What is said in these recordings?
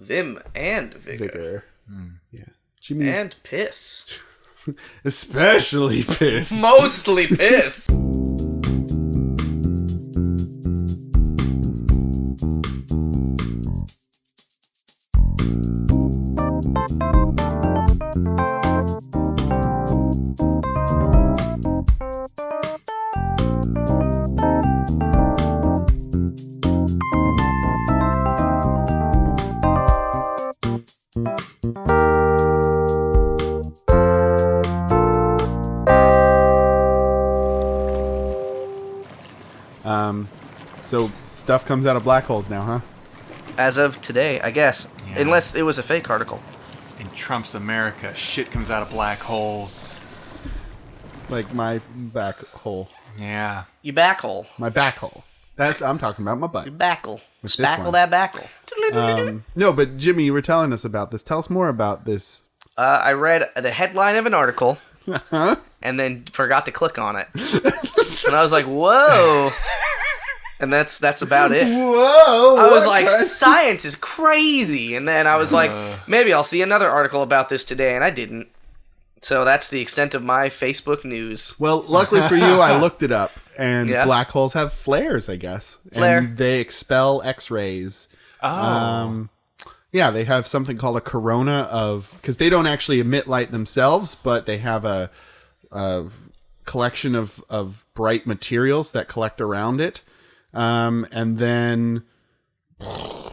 vim and vigor. Yeah. Jimmy. And piss. Especially piss. Mostly piss. So stuff comes out of black holes now, huh? As of today, I guess. Yeah. Unless it was a fake article. In Trump's America, shit comes out of black holes. Like my back hole. Yeah. You backhole. My back hole. I'm talking about my butt. You backle. With this Spackle one. that backle. No, but Jimmy, you were telling us about this. Tell us more about this. I read the headline of an article and then forgot to click on it. And I was like, whoa. And that's about it. Whoa! I was like, science is crazy. And then I was like, maybe I'll see another article about this today. And I didn't. So that's the extent of my Facebook news. Well, luckily for you, I looked it up. And Yeah. black holes have flares, I guess. Flare. And they expel X-rays. Oh. Yeah, they have something called a corona because they don't actually emit light themselves, but they have a collection of bright materials that collect around it. And then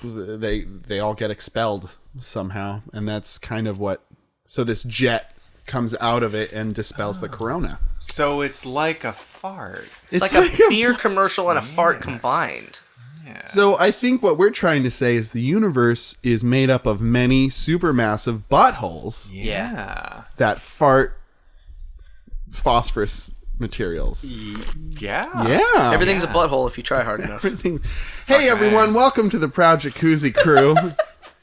they all get expelled somehow. And that's kind of so this jet comes out of it and dispels the corona. So it's like a fart. It's like a beer commercial and a fart combined. Yeah. So I think what we're trying to say is the universe is made up of many supermassive buttholes Yeah. that fart phosphorus materials. Yeah. Yeah. Everything's a butthole if you try hard enough. Hey everyone, welcome to the Proud Jacuzzi crew.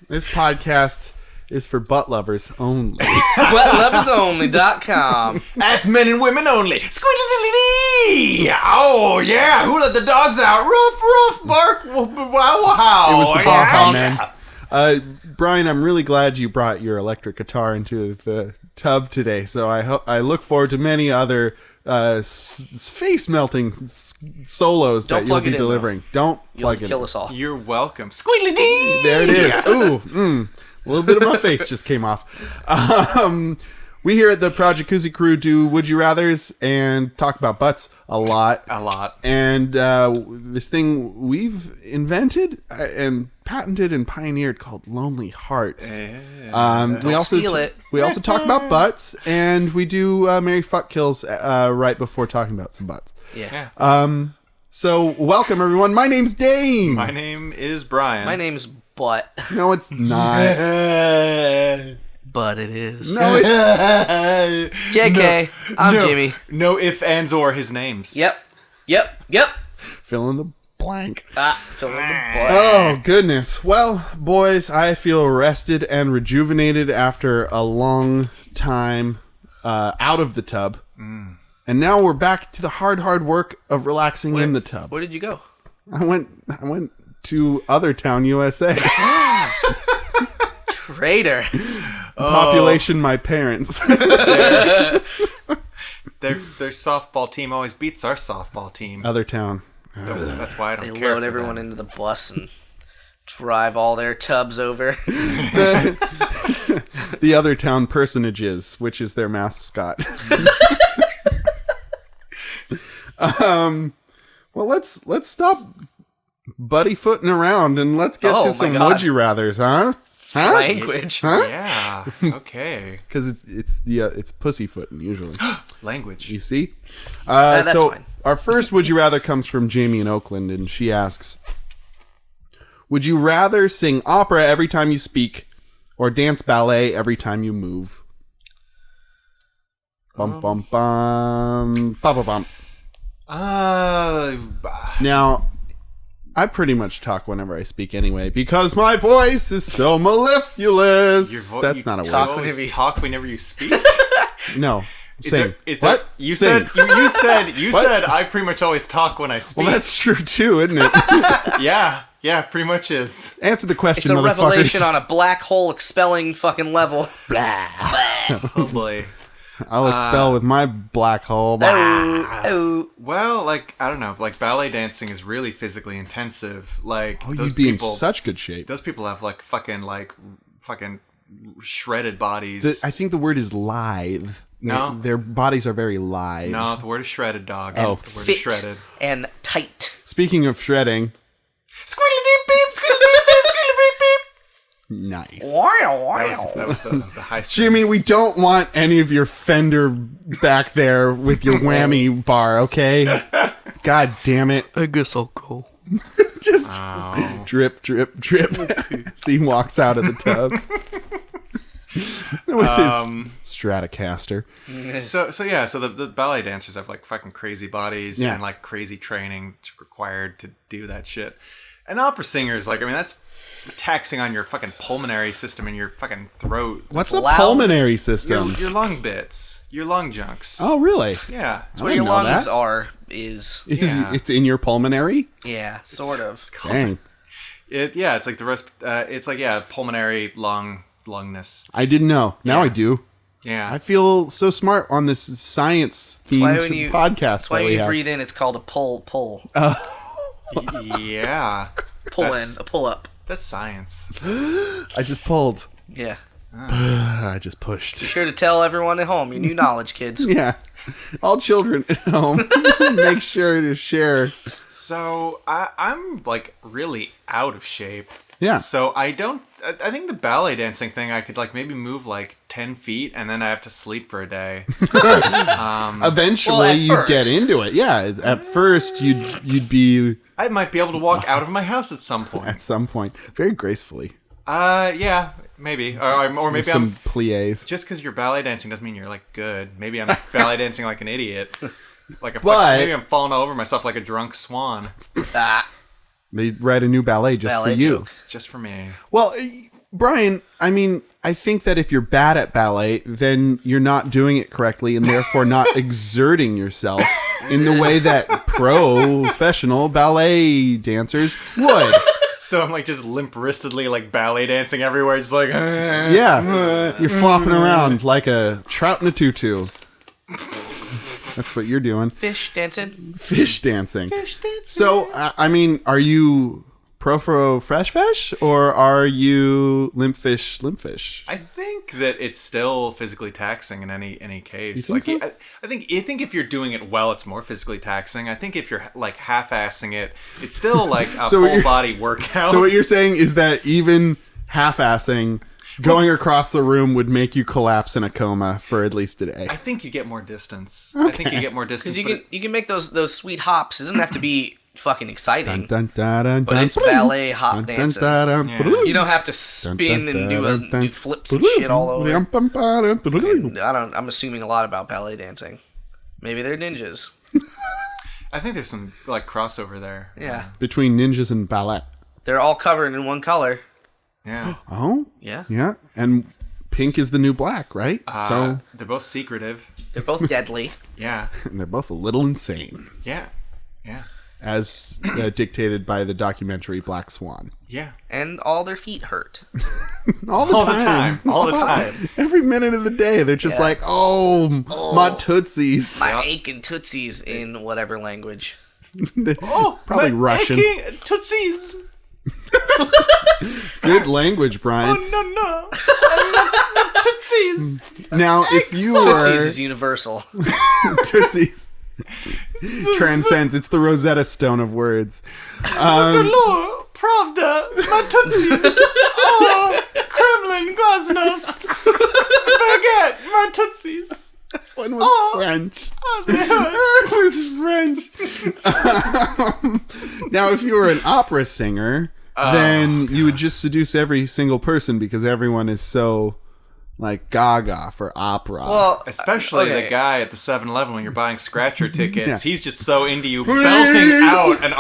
This podcast is for butt lovers only. ButtLoversOnly.com. Ass men and women only. Squiddy-dee-dee-dee. Oh, yeah. Who let the dogs out? Ruff, ruff, bark, wow, wow. It was the yeah. Bonk Man. Brian, I'm really glad you brought your electric guitar into the tub today. So I look forward to many other face-melting solos Don't that you'll plug be it in, delivering. Don't You'll plug it kill in. us all. You're welcome. Squiddy-dee. There it is. Ooh, a little bit of my face just came off. We here at the Proud Jacuzzi crew do Would You Rathers and talk about butts a lot. A lot. And this thing we've invented and patented and pioneered called Lonely Hearts. We also steal it. We also talk about butts, and we do Mary Fuck Kills right before talking about some butts. Yeah. So welcome everyone. My name's Dane. My name is Brian. My name's Butt. No, it's not. But it is. No, it's JK, I'm Jimmy. No ifs, ands, or his names. Yep. fill in the blank. Fill in the butt. Oh, goodness. Well, boys, I feel rested and rejuvenated after a long time out of the tub. And now we're back to the hard work of relaxing in the tub. Where did you go? I went to Othertown, USA. Traitor. Population, my parents. Their softball team always beats our softball team. Othertown. That's why I don't They care load for everyone them. into the bus and drive all their tubs over. The Othertown personages, which is their mascot. Well, let's stop buddy-footing around and let's get Oh, to my some God. would you rathers, huh? Language. Huh? Yeah. Okay. Because it's pussyfooting usually. Language. You see? That's so fine. Our first would you rather comes from Jamie in Oakland, and she asks, would you rather sing opera every time you speak or dance ballet every time you move? Bum bum bum bum bum. Now, I pretty much talk whenever I speak anyway because my voice is so mellifluous. That's not a You word. always talk whenever you speak. No. Sing. Is what? You Sing. said What? I pretty much always talk when I speak. Well, that's true too, isn't it? yeah, pretty much is. Answer the question, It's a motherfuckers. revelation on a black hole expelling fucking level. Oh boy. I'll expel with my black hole. Oh. Well, like I don't know, like ballet dancing is really physically intensive. Like Oh, those you'd be people, in such good shape. those people have like fucking shredded bodies. I think the word is lithe. No. Their bodies are very lithe. No, the word is shredded, dog. Oh. The word Fit is shredded. and tight. Speaking of shredding, Squealy deep beep, squealy deep beep, squealy beep beep. nice. That was the high strings. Jimmy, we don't want any of your Fender back there with your whammy bar, okay? God damn it. I guess I'll go. Just drip, drip, drip. As he walks out of the tub. With his Stratocaster. So the ballet dancers have like fucking crazy bodies Yeah. and like crazy training required to do that shit. And opera singers, like, I mean, that's taxing on your fucking pulmonary system and your fucking throat. What's It's a loud. pulmonary system? Your lung bits, your lung junks. Oh, really? Yeah. I Where your didn't know lungs that. are is... Yeah. It's in your pulmonary? Yeah, sort of. Dang. It's like the pulmonary lungness. I didn't know. Now Yeah. I do. Yeah. I feel so smart on this science why themed when you- podcast That's why that when we you have. breathe in, it's called a pull. Yeah. Pull in, That's- a pull up. That's science. I just pulled. Yeah. I just pushed. Be sure to tell everyone at home your new knowledge, kids. Yeah. All children at home, make sure to share. So I'm like really out of shape. Yeah. So I think the ballet dancing thing, I could like maybe move like 10 feet and then I have to sleep for a day. Eventually, Well, at you first. get into it. Yeah. At first, you'd be I might be able to walk out of my house at some point. at some point very gracefully. Yeah, maybe. Or maybe Some I'm... plies. Just because you're ballet dancing doesn't mean you're like good. Maybe I'm ballet dancing like an idiot. Maybe I'm falling all over myself like a drunk swan. Ah, They write a new ballet just ballet for you. joke. Just for me. Well, Brian, I mean, I think that if you're bad at ballet, then you're not doing it correctly and therefore not exerting yourself in the way that professional ballet dancers would. So I'm like just limp-wristedly like ballet dancing everywhere, just like... Yeah, you're flopping around like a trout in a tutu. That's what you're doing. Fish dancing. Fish dancing. So, I mean, are you Profro Fresh Fish or are you Limp Fish? I think that it's still physically taxing in any case. You think Like I think if you're doing it well, it's more physically taxing. I think if you're like half-assing it, it's still like a So what full you're- body workout. So what you're saying is that even half-assing going across the room would make you collapse in a coma for at least a day. I think you get more distance. I think you get more distance. Because you can make those sweet hops. It doesn't have to be fucking exciting. Dun, dun, dun, But dun, it's dun, ballet hop dun, dun, dancing. dun, Yeah. You don't have to spin and do flips and shit all over. I'm assuming a lot about ballet dancing. Maybe they're ninjas. I think there's some like crossover there. Yeah. Between ninjas and ballet. They're all covered in one color. Yeah. Oh? Yeah. Yeah. And pink is the new black, right? So They're both secretive. They're both deadly. Yeah. and they're both a little insane, Yeah. Yeah. as dictated by the documentary Black Swan. Yeah. And all their feet hurt. All the time. All the time. Every minute of the day, they're just like, oh, my tootsies. My aching tootsies in whatever language. Probably Russian. Tootsies. Good language, Brian. No. Tootsies. Now, if you Tootsies were is universal. Tootsies transcends. It's the Rosetta Stone of words. Hello, Pravda, my Tootsies. Oh, Kremlin, Glasnost. Baguette, my Tootsies. One was French. Oh, they hurt. It was French. Now, if you were an opera singer, then you would just seduce every single person because everyone is so like gaga for opera. Well, Especially okay. the guy at the 7-Eleven when you're buying scratcher tickets. Yeah. He's just so into you Please. belting out an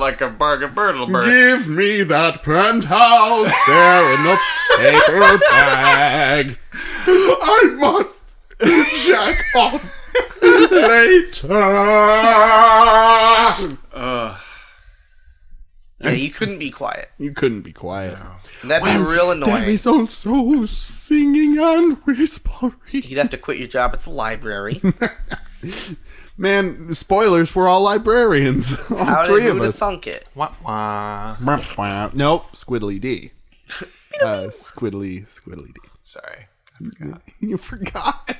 like a bargain bird. Give me that penthouse there in the paper bag. I must Jack off later. Yeah, you couldn't be quiet. You couldn't be quiet. And that'd be real annoying. There is also singing and whispering. You'd have to quit your job at the library. Man, spoilers, we're all librarians. All How three did of who'd have us. thunk it? Wah, wah. Nope, Squiddly D. Squiddly D. Sorry. You forgot.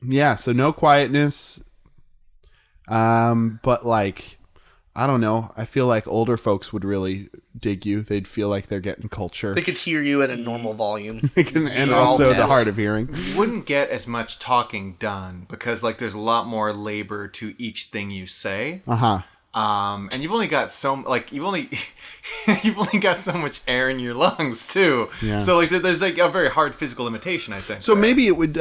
Yeah, so no quietness. But like, I don't know. I feel like older folks would really dig you. They'd feel like they're getting culture. They could hear you at a normal volume. And You're all also the deaf. hard of hearing. You wouldn't get as much talking done because like there's a lot more labor to each thing you say. Uh-huh. And you've only got you've only got so much air in your lungs too. Yeah. So like there's like a very hard physical limitation, I think. So maybe it would,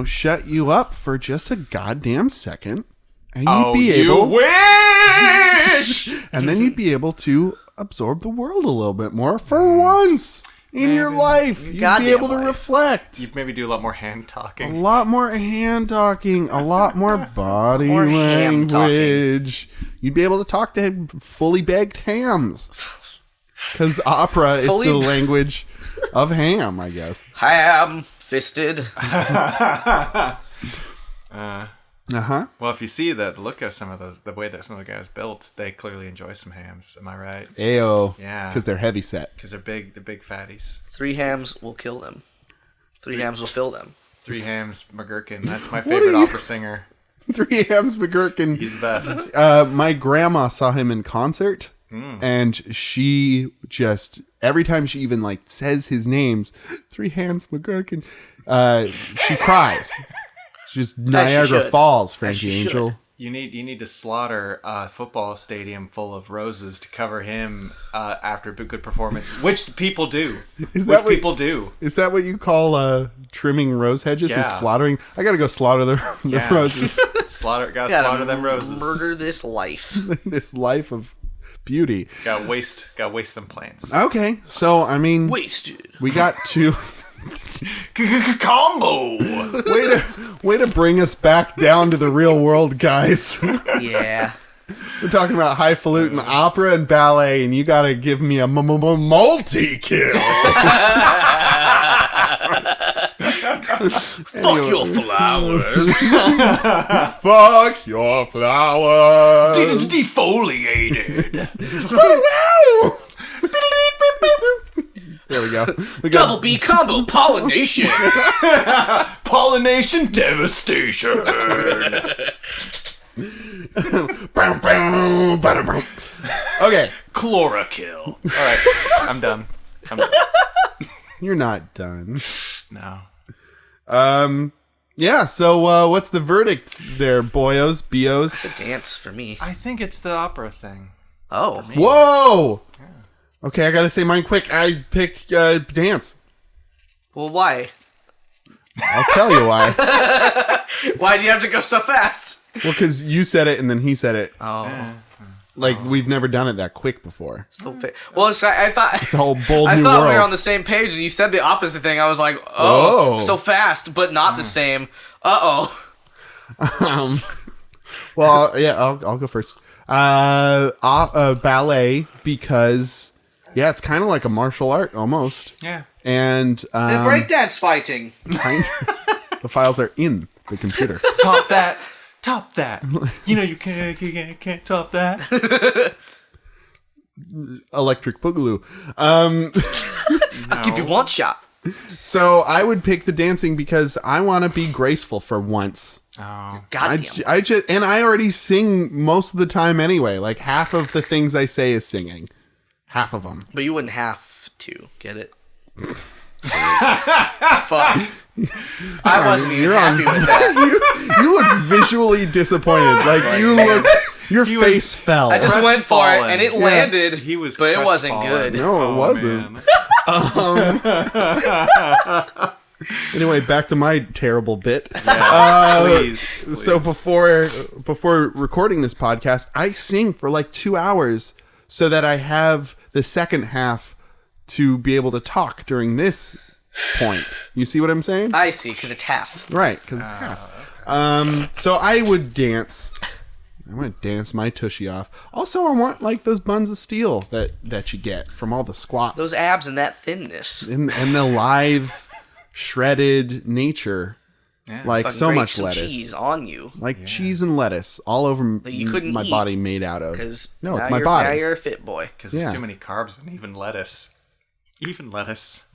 shut you up for just a goddamn second. And you'd be able... wish! And then you'd be able to absorb the world a little bit more for once in your life. You'd be Goddamn able to life. reflect. You'd maybe do a lot more hand A talking. lot more hand talking, a lot more body More ham language. You'd be able to talk to fully baked hams. Because opera is Fully- the language of ham, I guess. Ham-fisted. Uh-huh. Well, if you see the look of some of those, the way that some of the guys built, they clearly enjoy some hams. Am I right? Ayo. Yeah. Because they're heavy set. Because they're big fatties. 3 hams will kill them. 3 hams will fill them. 3 Hams McGurkin. That's my are favorite you- opera singer. 3 hams McGurkin. He's the best. My grandma saw him in concert, and she just every time she even like says his names, 3 Hands McGurkin, she cries. She's Niagara should. Falls, As Frankie she should. Angel. You need to slaughter a football stadium full of roses to cover him after a good performance, which people do. Is that what- people do? Is that what you call trimming rose hedges? Yeah. Is slaughtering? I gotta go slaughter the Yeah. roses. Gotta Gotta slaughter them roses. Murder this life. This life of beauty. Gotta waste them plants. Okay, so I mean, Wasted. we got to. Combo. Way to bring us back down to the real world, guys. Yeah. We're talking about highfalutin opera and ballet, and you gotta give me a multi-kill. Fuck your flowers. Fuck your flowers. Defoliated. There we go. We Double got B combo pollination. Pollination devastation. Okay, Chlorokill. All right, I'm done. you're not done. No. Yeah. So, what's the verdict there, boyos, bios? It's a dance for me. I think it's the opera thing. Oh. Whoa. Okay, I gotta say mine quick. I pick dance. Well, why? I'll tell you why. Why do you have to go so fast? Well, because you said it and then he said it. Oh. Like we've never done it that quick before. So well, I thought It's a whole bold I new thought world. we were on the same page, and you said the opposite thing. I was like, oh, Oh. so fast, but not the same. Uh-oh. Well, yeah, I'll go first. Ballet because yeah, it's kind of like a martial art almost. Yeah. And And breakdance fighting. the files are in the computer. Top that. Top that. You know you can't top that. Electric Boogaloo. I'll give you one shot. So I would pick the dancing because I want to be graceful for once. Oh. Goddamn. I just and I already sing most of the time anyway. Like half of the things I say is singing. Half of them. But you wouldn't have to get it. Fuck. I wasn't even happy with that. You look visually disappointed. Like you looked. Your He face was- fell. I just went for it, and it Crestfallen. landed. He was but it wasn't crestfallen. good. No, it wasn't. Man. Anyway, back to my terrible bit. Please. So before recording this podcast, I sing for like 2 hours so that I have the second half to be able to talk during this point. You see what I'm saying? I see, because it's half. Right, because it's half. So I would dance. I want to dance my tushy off. Also, I want like those buns of steel that you get from all the squats. Those abs and that thinness. And the live, shredded nature. Yeah. Like Fucking so grate much some lettuce. cheese on you. Like cheese and lettuce all over That you couldn't my eat, body made out of. Because No, it's now my Now body. you're a fit boy. Because there's Yeah. too many carbs and even lettuce. Even lettuce.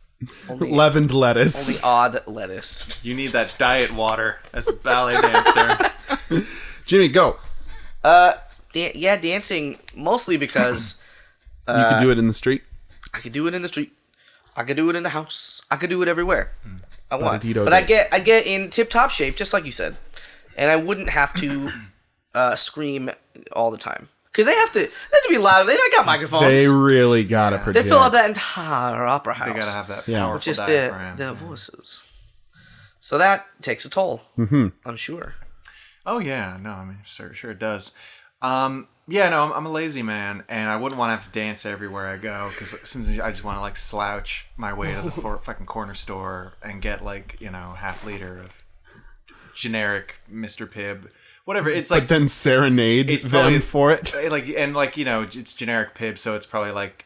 Only, Leavened lettuce. only odd lettuce. You need that diet water as a ballet dancer. Jimmy, go. Yeah, dancing mostly because You can do it in the street. I could do it in the street. I could do it in the house. I could do it everywhere I want. Ba-da-dee-do-do. But I get in tip-top shape, just like you said. And I wouldn't have to scream all the time. Because they have to be loud. They got microphones. They really gotta They project. fill up that entire opera house. They gotta have that Yeah. powerful With just diaphragm. their voices. So that takes a toll. Mm-hmm. I'm sure. Oh yeah, no, I mean sure it does. Yeah, no, I'm a lazy man, and I wouldn't want to have to dance everywhere I go because sometimes I just want to like slouch my way to the fucking corner store and get like half liter of generic Mr. Pibb, whatever. It's like But then serenade It's them probably- for it. it's generic Pibb, so it's probably like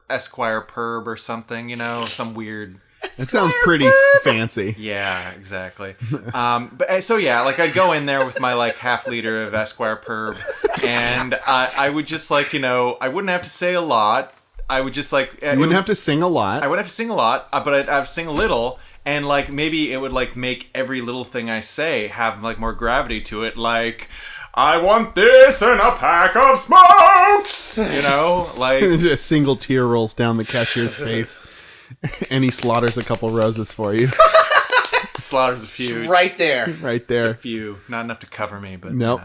Esquire Perb or something, some weird. It sounds pretty fancy. Yeah, exactly. But so yeah, like I'd go in there with my like half liter of Esquire Perb, and I would just I wouldn't have to say a lot. I would just You wouldn't have to sing a lot. I wouldn't have to sing a lot, but I'd sing a little, and like maybe it would like make every little thing I say have like more gravity to it, like. I want this in a pack of smokes! Like... A single tear rolls down the cashier's face, and he slaughters a couple roses for you. Slaughters a few. It's right there. Right A there. few. Not enough to cover me, but... Nope.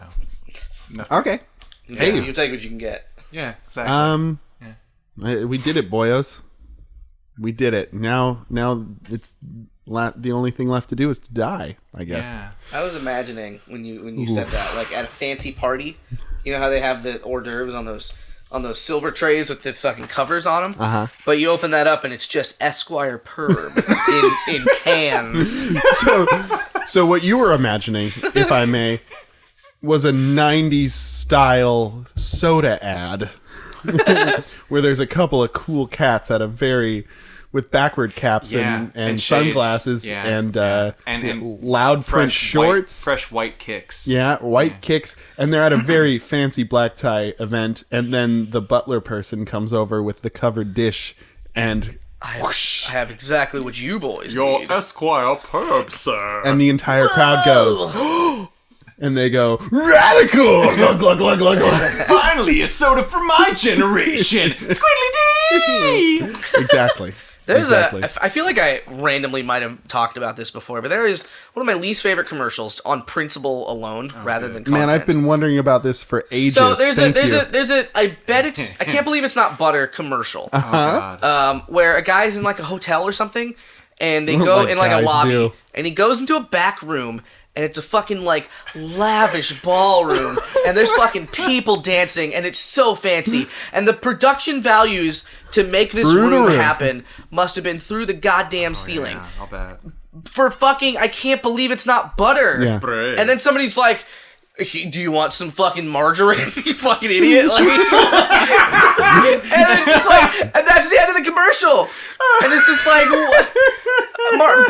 Nothing. Okay. Hey. You take what you can get. Yeah, exactly. We did it, boyos. We did it. Now it's the only thing left to do is to die, I guess. Yeah. I was imagining when you said that, like at a fancy party, you know how they have the hors d'oeuvres on those silver trays with the fucking covers on them. Uh-huh. But you open that up and it's just Esquire Perb in cans. So what you were imagining, if I may, was a 90s style soda ad where there's a couple of cool cats with backward caps and shades. sunglasses Yeah. and loud print shorts. Fresh white kicks. Yeah, white kicks. And they're at a very fancy black tie event. And then the butler person comes over with the covered dish and I have exactly what you boys Your need. Esquire Perb, sir. and the entire crowd goes, and they go, radical! Glug, glug, glug, glug, glug. Finally, a soda for my generation. Squiggly dee. Exactly. Exactly. I feel like I randomly might have talked about this before, but there is one of my least favorite commercials on principle alone rather than content. Man, I've been wondering about this for ages. So there's Thank you. I bet it's, I can't believe it's not butter commercial. Where a guy's in like a hotel or something, and they go Like in like a guys lobby, do. and he goes into a back room, and it's a fucking like lavish ballroom, and there's fucking people dancing, and it's so fancy, and the production values to make this Through the room roof. happen must have been through the goddamn ceiling. Yeah, I'll bet. For fucking, I can't believe it's not butter. Yeah. Spray. And then somebody's like, do you want some fucking margarine, you fucking idiot? Like, and it's just like, and that's the end of the commercial. And it's just like, what?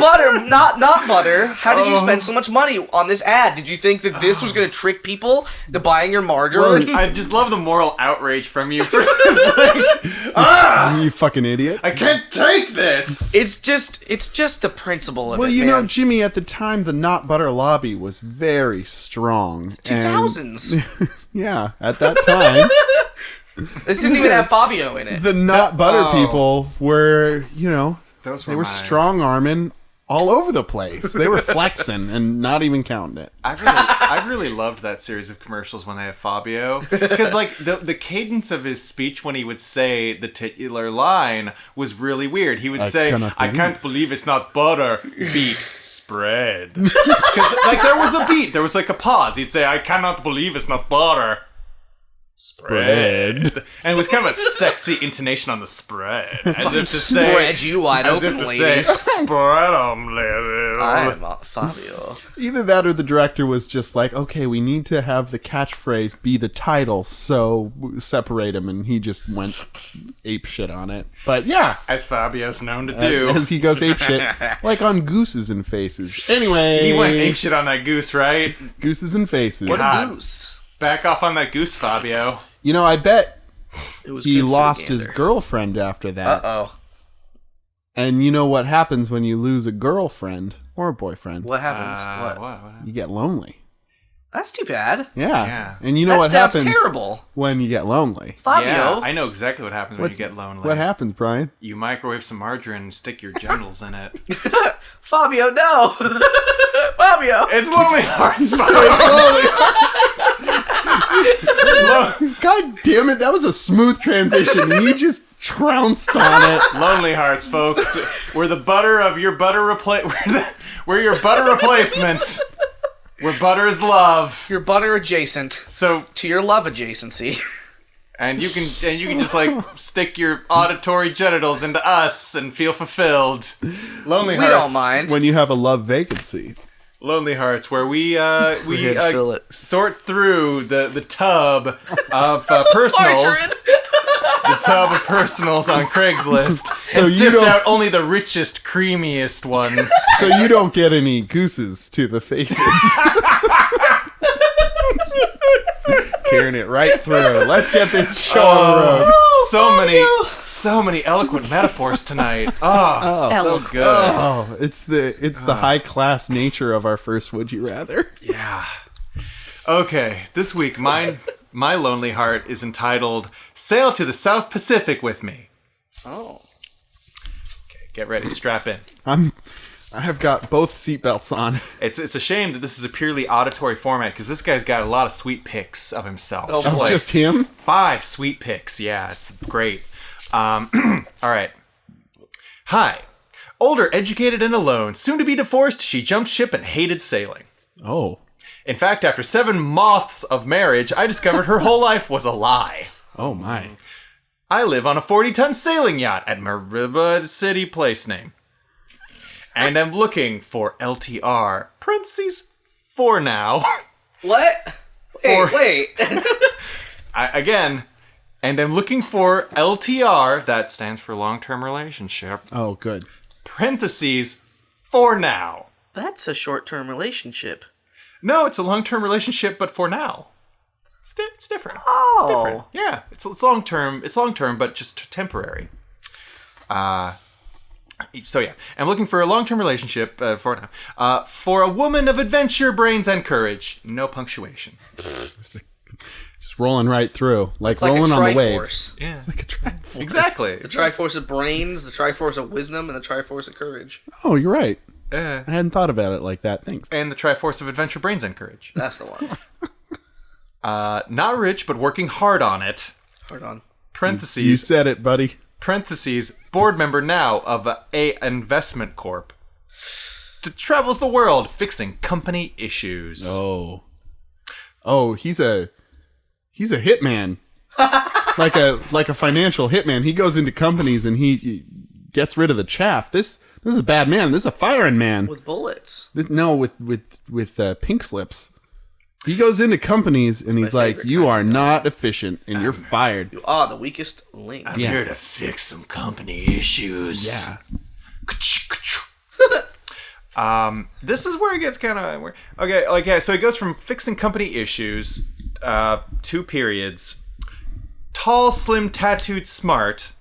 Butter, not butter. How did you spend so much money on this ad? Did you think that this was going to trick people to buying your margarine? I just love the moral outrage from you. You fucking idiot. I can't take this. It's just the principle of Well, it, you man. know, Jimmy, at the time, the not butter lobby was very strong. 2000s. Yeah, at that time, This didn't even have Fabio in it. the not butter people were, Those they were strong-arming all over the place. They were flexing and not even counting it. I really loved that series of commercials when they had Fabio, because like the cadence of his speech when he would say the titular line was really weird. He would say, "I can't believe it's not butter." Beat spread, because like there was a beat, there was like a pause. He'd say, "I cannot believe it's not butter." Spread. And it was kind of a sexy intonation on the spread. As if to say, Spread you wide as open, if to say, ladies. spread 'em, ladies. I'm Fabio. Either that or the director was just like, okay, we need to have the catchphrase be the title, so separate him, and he just went ape shit on it. But yeah, As Fabio's known to do. as he goes ape shit, like on Gooses and Faces. Anyway, He went ape shit on that goose, right? Gooses and Faces. What a God. goose. Back off on that goose, Fabio. You know, I bet It was he good for the lost his gander. girlfriend after that. Uh-oh. And you know what happens when you lose a girlfriend or a boyfriend? What happens? What? What happened? You get lonely. That's too bad. Yeah. Yeah. And you know That what sounds happens terrible. when you get lonely? Fabio. Yeah, I know exactly what happens when you get lonely. What happens, Brian? You microwave some margarine and stick your genitals in it. Fabio, no. Fabio. It's Lonely Hearts, folks. God damn it, that was a smooth transition. And you just trounced on it. Lonely Hearts, folks. We're the butter of your butter we're your butter replacement. Where butter is love. You're butter adjacent So to your love adjacency. and you can just like stick your auditory genitals into us and feel fulfilled. Lonely We Hearts. don't mind. When you have a love vacancy. Lonely Hearts, where we here to fill it. sort through the tub of personals. Margarine. The tub of personals on Craigslist So and you sift don't- out only the richest, creamiest ones. So you don't get any gooses to the faces. Carrying it right through. Let's get this show on the road. So many eloquent metaphors tonight. Oh, so good. Oh, it's the high class nature of our first Would You Rather. Yeah. Okay, this week my lonely heart is entitled "Sail to the South Pacific with Me." Oh. Okay, get ready, strap in. I have got both seatbelts on. It's a shame that this is a purely auditory format because this guy's got a lot of sweet pics of himself. Oh, Just boy. like Just him? 5 sweet pics. Yeah, it's great. All right. Hi. Older, educated, and alone, soon to be divorced, she jumped ship and hated sailing. Oh. In fact, after 7 months of marriage, I discovered her whole life was a lie. Oh my. I live on a 40-ton sailing yacht at Mariba City place name. And I'm looking for LTR, parentheses, for now. What? Wait. Again, and I'm looking for LTR, that stands for long-term relationship, Oh, good. parentheses, for now. That's a short-term relationship. No, it's a long-term relationship, but for now. It's different. Oh. It's different. Yeah, it's long-term. It's long-term, but just temporary. So yeah, I'm looking for a long-term relationship for now. For a woman of adventure, brains, and courage. No punctuation. Just rolling right through. Like It's like rolling a on the waves. Triforce. Yeah, It's like a Triforce. exactly. The Triforce of brains, the Triforce of wisdom, and the Triforce of courage. Oh, you're right. Uh, I hadn't thought about it like that. Thanks. and the Triforce of adventure, brains, and courage. That's the one. Not rich, but working hard on it. Hold on. Parentheses. You said it, buddy. Parentheses, board member now of a investment corp. Travels the world fixing company issues. Oh. Oh, he's a hitman. like a financial hitman. He goes into companies and he gets rid of the chaff. This is a bad man. This is a firing man. With bullets. With pink slips. He goes into companies and he's like, favorite "You kind are of not efficient and you're fired." You are the weakest link. I'm here to fix some company issues. Yeah. This is where it gets kind of weird. Okay, so he goes from fixing company issues, 2 periods, tall, slim, tattooed, smart,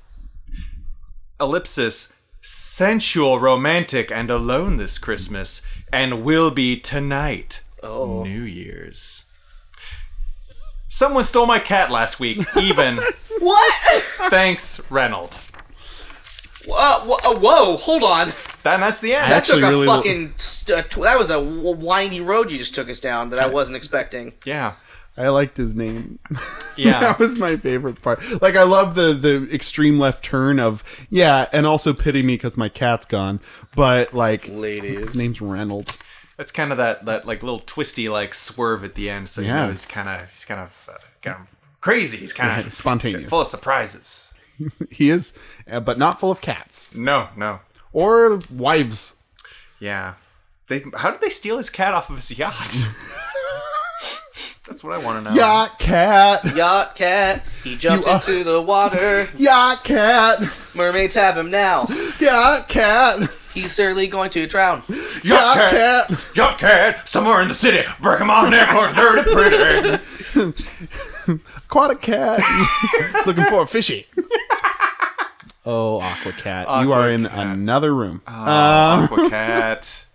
ellipsis, sensual, romantic, and alone this Christmas, and will be tonight. Oh. New Year's. Someone stole my cat last week, even. What? Thanks, Reynold. Whoa, hold on. That's the end. That Actually, took a really fucking... that was a windy road you just took us down that I wasn't expecting. Yeah. I liked his name. Yeah. That was my favorite part. Like, I love the extreme left turn of, yeah, and also pity me because my cat's gone. But, like, Ladies. his name's Reynolds. That's kind of that like little twisty like swerve at the end, so you Yeah. know he's kind of crazy. He's kind of Spontaneous. full of surprises. He is, but not full of cats. No. Or wives. Yeah. How did they steal his cat off of his yacht? That's what I want to know. Yacht cat. Yacht cat. He jumped into the water. Yacht cat. Mermaids have him now. Yacht cat. He's certainly going to drown. Yacht cat. Yacht cat. Somewhere in the city. Break him on neck or dirty pretty. Aquatic cat. Looking for a fishy. Oh, Aqua Cat. You are in another room. Aqua cat.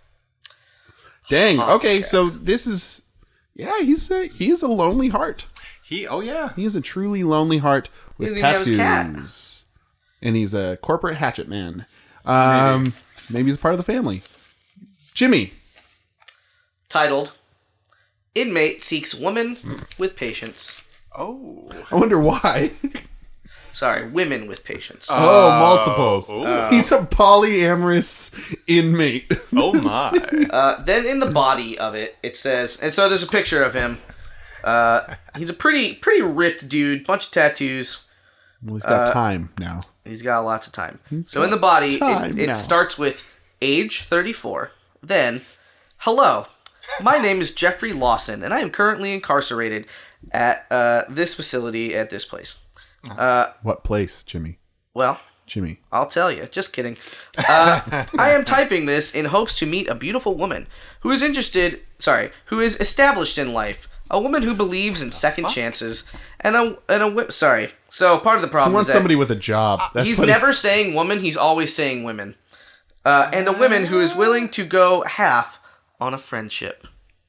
Dang. Okay, so this is... Yeah, he is a lonely heart. He is a truly lonely heart with He doesn't even have tattoos. his And he's a corporate hatchet man. Maybe he's part of the family. Jimmy. Titled, Inmate Seeks Woman with Patience. Oh. I wonder why. Sorry, women with patience. Multiples. He's a polyamorous inmate. Oh my. Then in the body of it, it says, and so there's a picture of him. He's a pretty ripped dude, bunch of tattoos. Well, he's got time now. He's got lots of time. So in the body, it starts with age 34. Then, hello, my name is Jeffrey Lawson, and I am currently incarcerated at this facility at this place. What place, Jimmy? Well, Jimmy. I'll tell you. Just kidding. I am typing this in hopes to meet a beautiful woman who is established in life. A woman who believes in second chances, So part of the problem He wants is that somebody with a job. he's never saying woman. He's always saying women. And a woman who is willing to go half on a friendship.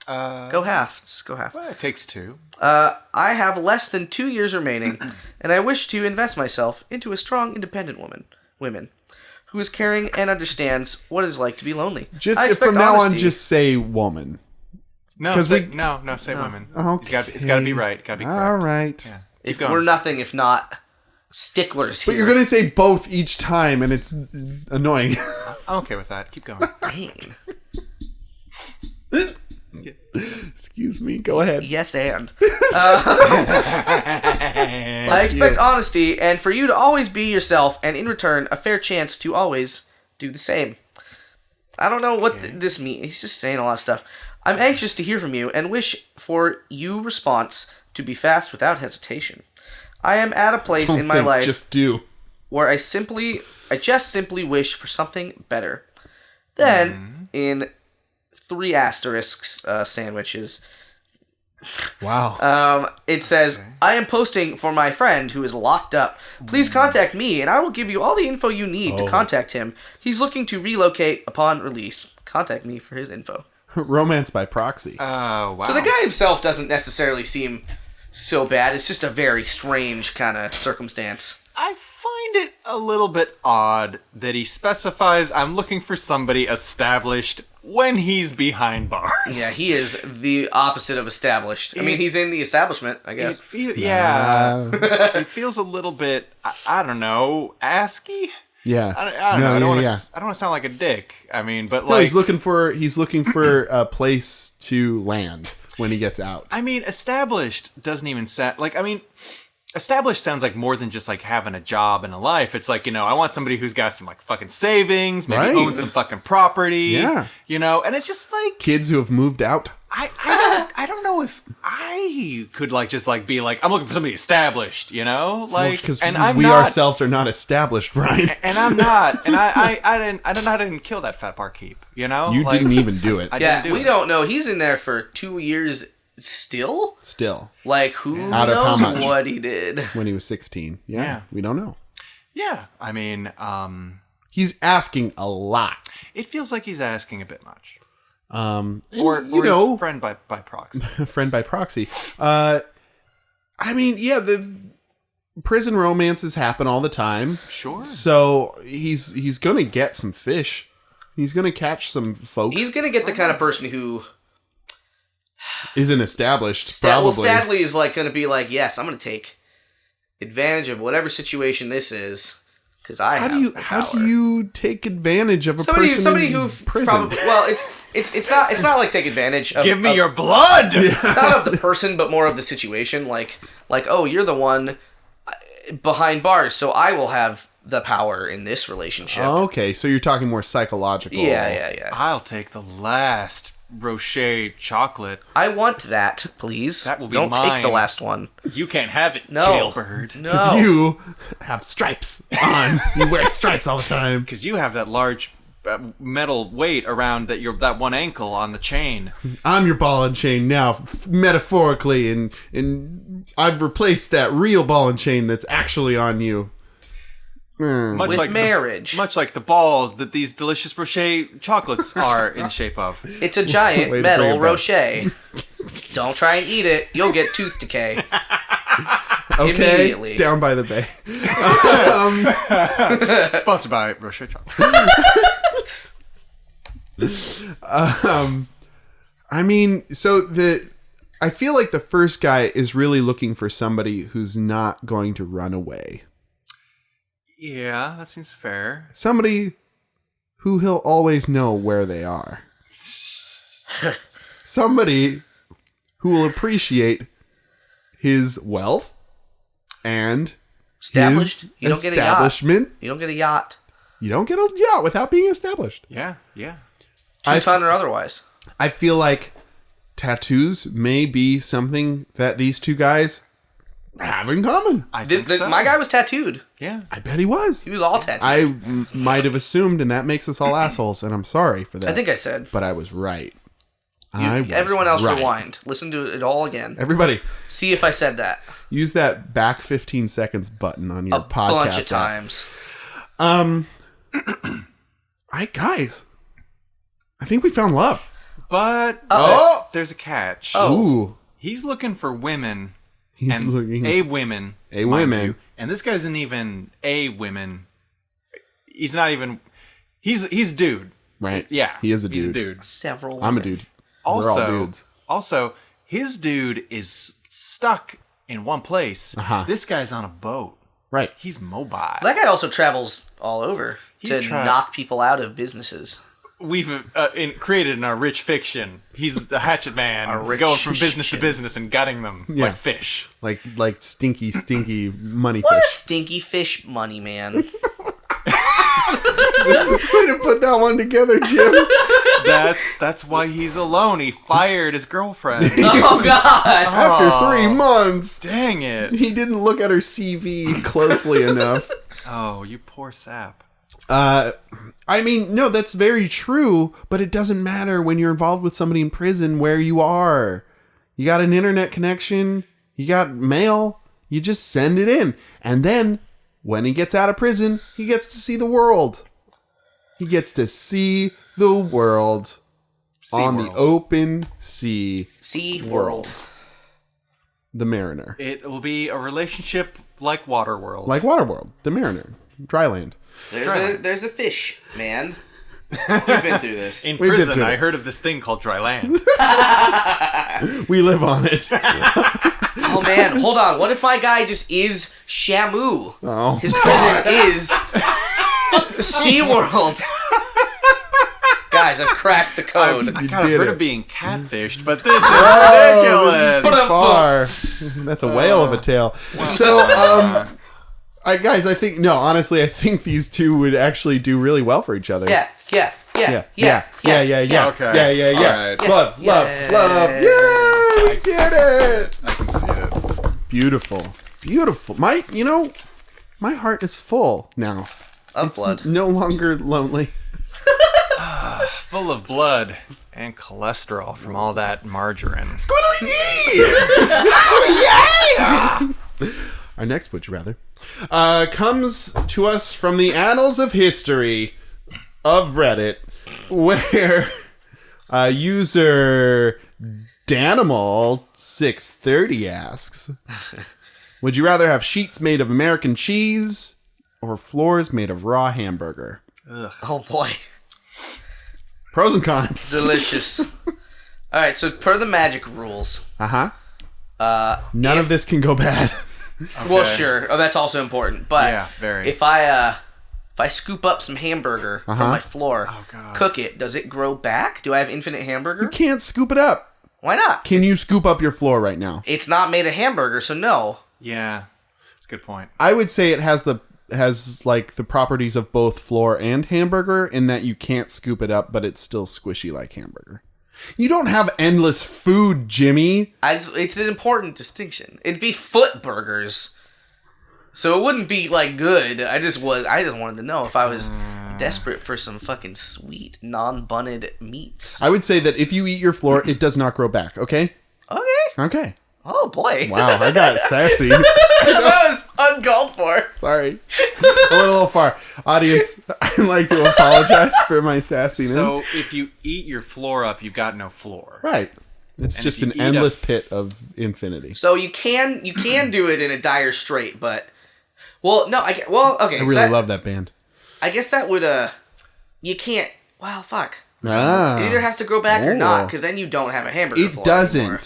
Go half. Let's go half. Well, it takes two. I have less than 2 years remaining, and I wish to invest myself into a strong, independent woman who is caring and understands what it is like to be lonely. From now on, just say woman. No, say women. Okay. It's got to be right. Got to be correct. All right. Yeah. If we're nothing if not sticklers here. But you're going to say both each time, and it's annoying. I'm okay with that. Keep going. Dang. Excuse me. Go ahead. Yes, and. I expect honesty and for you to always be yourself, and in return, a fair chance to always do the same. I don't know what this means. He's just saying a lot of stuff. I'm anxious to hear from you and wish for your response to be fast without hesitation. I am at a place in my life just do. where I just simply wish for something better. Then, in 3 asterisks sandwiches, Wow. it says, I am posting for my friend who is locked up. Please contact me, and I will give you all the info you need to contact him. He's looking to relocate upon release. Contact me for his info. Romance by proxy. Oh, wow. So the guy himself doesn't necessarily seem so bad. It's just a very strange kind of circumstance. I find it a little bit odd that he specifies I'm looking for somebody established when he's behind bars. Yeah, he is the opposite of established. I mean, he's in the establishment, I guess. It feels a little bit, I don't know, ASCII? Yeah. I don't know. I don't want to sound like a dick. I mean, but like... No, he's looking for a place to land when he gets out. I mean, established doesn't even sound... Like, I mean... Established sounds like more than just like having a job and a life. It's like, I want somebody who's got some like fucking savings, maybe owns some fucking property. Yeah. And it's just like kids who have moved out. I don't know if I could like just like be like I'm looking for somebody established, like because and we ourselves are not established, Brian. And I'm not, and I didn't kill that fat barkeep, You didn't even do it. We don't know. He's in there for 2 years. Still? Like, who Out of knows how much? what he did? When he was 16. Yeah. We don't know. Yeah. I mean, he's asking a lot. It feels like he's asking a bit much. Or his friend by proxy. Friend by proxy. I mean, yeah, the prison romances happen all the time. Sure. So he's going to get some fish. He's going to catch some folks. He's going to get the kind of person who... isn't established, probably. Well, sadly, is like going to be like, yes, I'm going to take advantage of whatever situation this is, Because I have the how power. do you take advantage of a person somebody in who prison? probably it's not like take advantage of Give me your blood. not of the person, but more of the situation. Like oh, you're the one behind bars, so I will have the power in this relationship. Oh, okay, so you're talking more psychological. Yeah. I'll take the last Rocher chocolate. I want that, please. That will be Don't mine. take the last one. You can't have it, No. jailbird. No. Because you have stripes on. You wear stripes all the time. Because you have that large metal weight around that one ankle on the chain. I'm your ball and chain now, metaphorically, and I've replaced that real ball and chain that's actually on you. Much With like marriage. much like the balls that these delicious Rocher chocolates are in shape of. It's a giant Way to bring metal it back. Rocher. Don't try and eat it. You'll get tooth decay. Okay, Immediately. down by the bay. Sponsored by Rocher chocolate. I mean, I feel like the first guy is really looking for somebody who's not going to run away. Yeah, that seems fair. Somebody who he'll always know where they are. Somebody who will appreciate his wealth and Established. his You don't get a yacht. establishment. You don't get a yacht. You don't get a yacht without being established. Yeah. 2-ton or otherwise. I feel like tattoos may be something that these two guys have in common. I think so. My guy was tattooed. Yeah. I bet he was. He was all tattooed. I might have assumed, and that makes us all assholes, and I'm sorry for that. I think I said. But I was right. Everyone else right. rewind. Listen to it all again. Everybody, See if I said that. use that back 15 seconds button on your A podcast bunch of app. times. Guys, I think we found love. But Oh! there's a catch. Ooh. He's looking for women. He's and looking... women. A mind women. you. And this guy isn't even a women. He's not even... He's a dude. Right. Yeah. He is a dude. He's a dude. Several. I'm a women. dude. We're all dudes. Also, his dude is stuck in one place. Uh-huh. This guy's on a boat. Right. He's mobile. That guy also travels all over to tried- knock people out of businesses. We've created in our rich fiction. He's the hatchet man, Our rich going from business to fiction. business and gutting them Yeah. like fish. Like stinky money What a fish. stinky fish money, man. Way to put that one together, Jim. That's why he's alone. He fired his girlfriend. Oh, God. After 3 months, Dang it! he didn't look at her CV closely enough. Oh, you poor sap. I mean, no, that's very true, but it doesn't matter when you're involved with somebody in prison where you are. You got an internet connection, you got mail, you just send it in. And then, when he gets out of prison, he gets to see the world. He gets to see the world on the open sea. Sea World. The Mariner. It will be a relationship like Waterworld. Like Waterworld, the Mariner. Dryland. There's a fish, man. We've been through this. in We've been prison, through I it. heard of this thing called dry land. We live on it. Oh, man. Hold on. What if my guy just is Shamu? Oh. His prison is Sea World. Guys, I've cracked the code. I kind of did heard it. of being catfished, but this is ridiculous. Too far. That's a whale of a tale. So, guys, I think honestly, I think these two would actually do really well for each other. Yeah. Yeah. Okay. Love. Yay! We did it. I can see it. Beautiful. My heart is full now. Of blood. No longer lonely. Full of blood and cholesterol from all that margarine. Our next Would You Rather comes to us from the annals of history of Reddit, where user Danimal630 asks, would you rather have sheets made of American cheese or floors made of raw hamburger? Oh, boy. Pros and cons. Delicious. All right, so per the magic rules. None of this can go bad. Well, sure. Oh, that's also important. But Yeah, very. if I if I scoop up some hamburger from my floor, cook it, does it grow back? Do I have infinite hamburger? You can't scoop it up. Why not? Can you scoop up your floor right now? It's not made of hamburger, so no. Yeah, that's a good point. I would say it has the properties of both floor and hamburger in that you can't scoop it up, but it's still squishy like hamburger. You don't have endless food, Jimmy. It's an important distinction. It'd be foot burgers, so it wouldn't be like good. I just wanted to know if I was desperate for some fucking sweet non-bunted meats. I would say that if you eat your floor, it does not grow back. Okay. Okay. Oh boy! Wow, I got sassy. That was uncalled for. Sorry, I went a little far. Audience, I'd like to apologize for my sassiness. So if you eat your floor up, you've got no floor. Right. It's And just if you an eat endless pit of infinity. So you can do it in a dire strait, but okay. I really love that band. I guess that would you can't. Well, fuck. It Ah, either has to grow back or Oh. not, because then you don't have a hamburger. it floor doesn't anymore.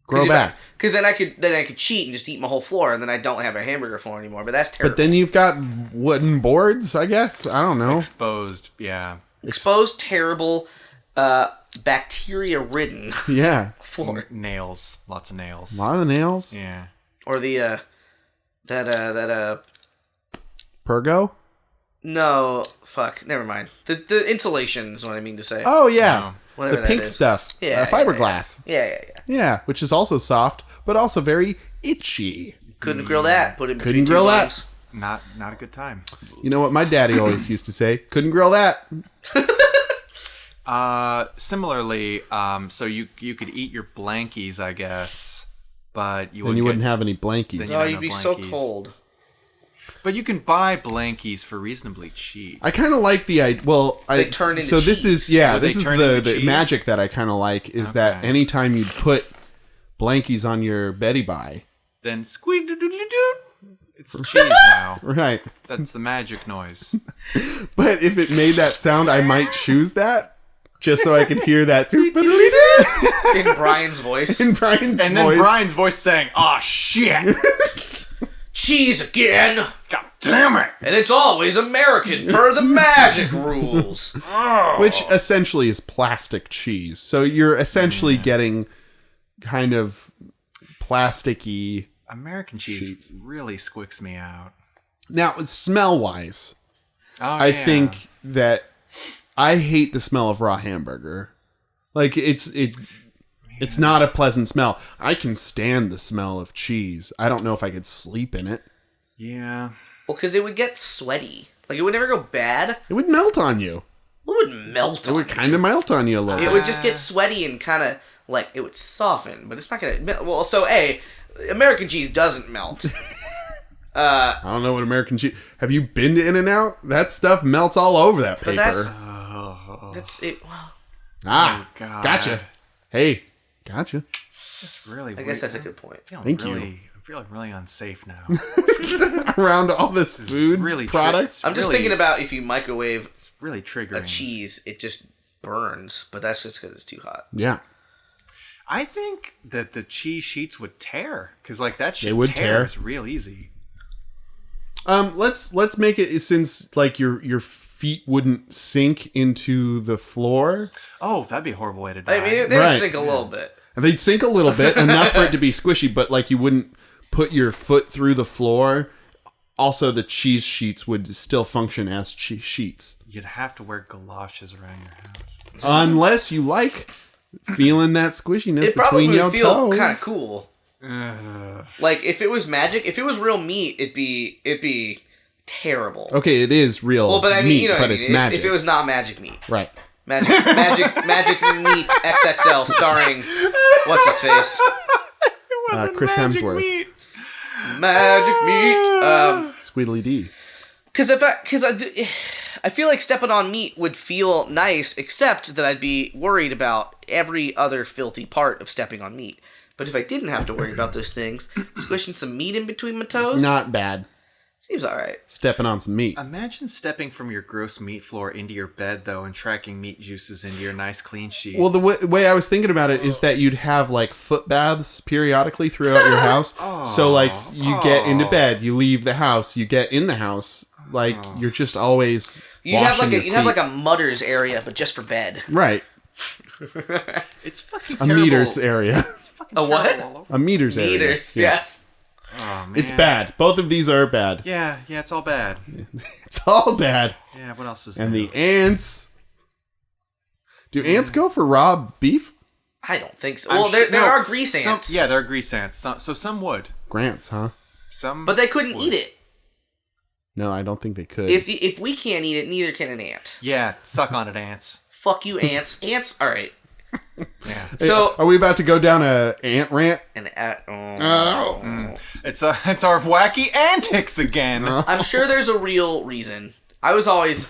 grow back. Because then I could cheat and just eat my whole floor, and then I don't have a hamburger floor anymore. But that's terrible. But then you've got wooden boards, I guess. I don't know. Exposed, yeah. Exposed, terrible, bacteria-ridden Yeah, floor, Nails. Lots of nails. a lot of the nails. Yeah. or the that Pergo. no, fuck, never mind. The insulation is what I mean to say. Oh yeah, No. Whatever the that pink is. stuff. Yeah, fiberglass. Yeah. Yeah, which is also soft, but also very itchy. Couldn't grill that. Put it Couldn't between grill two that. bones. Not a good time. You know what my daddy always used to say? Couldn't grill that. Similarly, so you could eat your blankies, I guess, but Then you wouldn't have any blankies. Then Oh, Yeah, you'd no be so blankies. cold. But you can buy blankies for reasonably cheap. I kind of like the idea. Well, They turn into so this cheese. is Oh, this they is turn the into cheese? magic that I kind of like is that Okay. anytime you put blankies on your Betty Bye, Then squeak doodly doot. It's cheese now. right? That's the magic noise. But if it made that sound, I might choose that just so I could hear that too. In Brian's voice. In Brian's And voice. then Brian's voice saying, "Oh shit! Cheese again! God damn it!" And it's always American per the magic rules. Which essentially is plastic cheese. So you're essentially getting kind of plasticky. American cheese Sheets. really squicks me out. Now, smell-wise, Oh, I think that I hate the smell of raw hamburger. Like it's not a pleasant smell. I can stand the smell of cheese. I don't know if I could sleep in it. Yeah. Well, because it would get sweaty. Like, it would never go bad. It would melt on you. It would melt It on would you. kind of melt on you a little It bit. would just get sweaty and kind of, like, it would soften. But it's not going to... Well, so, American cheese doesn't melt. I don't know what American cheese... Have you been to In-N-Out? That stuff melts all over that paper. But that's it. Well, Ah, Oh, God. gotcha. Hey, gotcha. It's just really I guess that's a good point. Thank you. I'm feeling really unsafe now. Around all this food really products. I'm just really- thinking about if you microwave It's really triggering. a cheese, it just burns. But that's just because it's too hot. Yeah. I think that the cheese sheets would tear because like that shit would tear. tears real easy. Let's make it since like your feet wouldn't sink into the floor. Oh, that'd be a horrible way to die. I mean, they Right. would sink a little bit. And they'd sink a little bit, enough for it to be squishy, but like you wouldn't put your foot through the floor. Also, the cheese sheets would still function as cheese sheets. You'd have to wear galoshes around your house. Unless you like feeling that squishiness It probably between your would feel toes. kind of cool. Like if it was magic, if it was real meat, it'd be terrible. Okay, it is real Well, but I mean, meat, you know, what but I mean. it's magic. If it was not magic meat, Right. magic meat XXL starring what's his face, Chris Hemsworth. magic meat. Squeedly D. Because I feel like stepping on meat would feel nice, except that I'd be worried about every other filthy part of stepping on meat. But if I didn't have to worry about those things, squishing some meat in between my toes Not bad. seems all right. Stepping on some meat. Imagine stepping from your gross meat floor into your bed though and tracking meat juices into your nice clean sheets. Well, the way I was thinking about it is that you'd have like foot baths periodically throughout your house. So like you get into bed, you leave the house, you get in the house, Like you're just always You'd have washing like a mutters area, but just for bed. right. It's fucking A terrible. meters area. It's fucking A what? terrible all over. A meters area. Meters, Yeah. yes. Oh, man. It's bad. Both of these are bad. Yeah, it's all bad. It's all bad. Yeah, what else is And there? the ants. Do ants go for raw beef? I don't think so. I'm Well, sure- there no, are grease ants. Yeah, there are grease ants. So some would. Grants, huh? Some, But they couldn't eat it. No, I don't think they could. If we can't eat it, neither can an ant. yeah, suck on it, ants. Fuck you, ants. Ants, all right. Yeah, So Are we about to go down a ant rant? it's our wacky antics again. I'm sure there's a real reason. I was always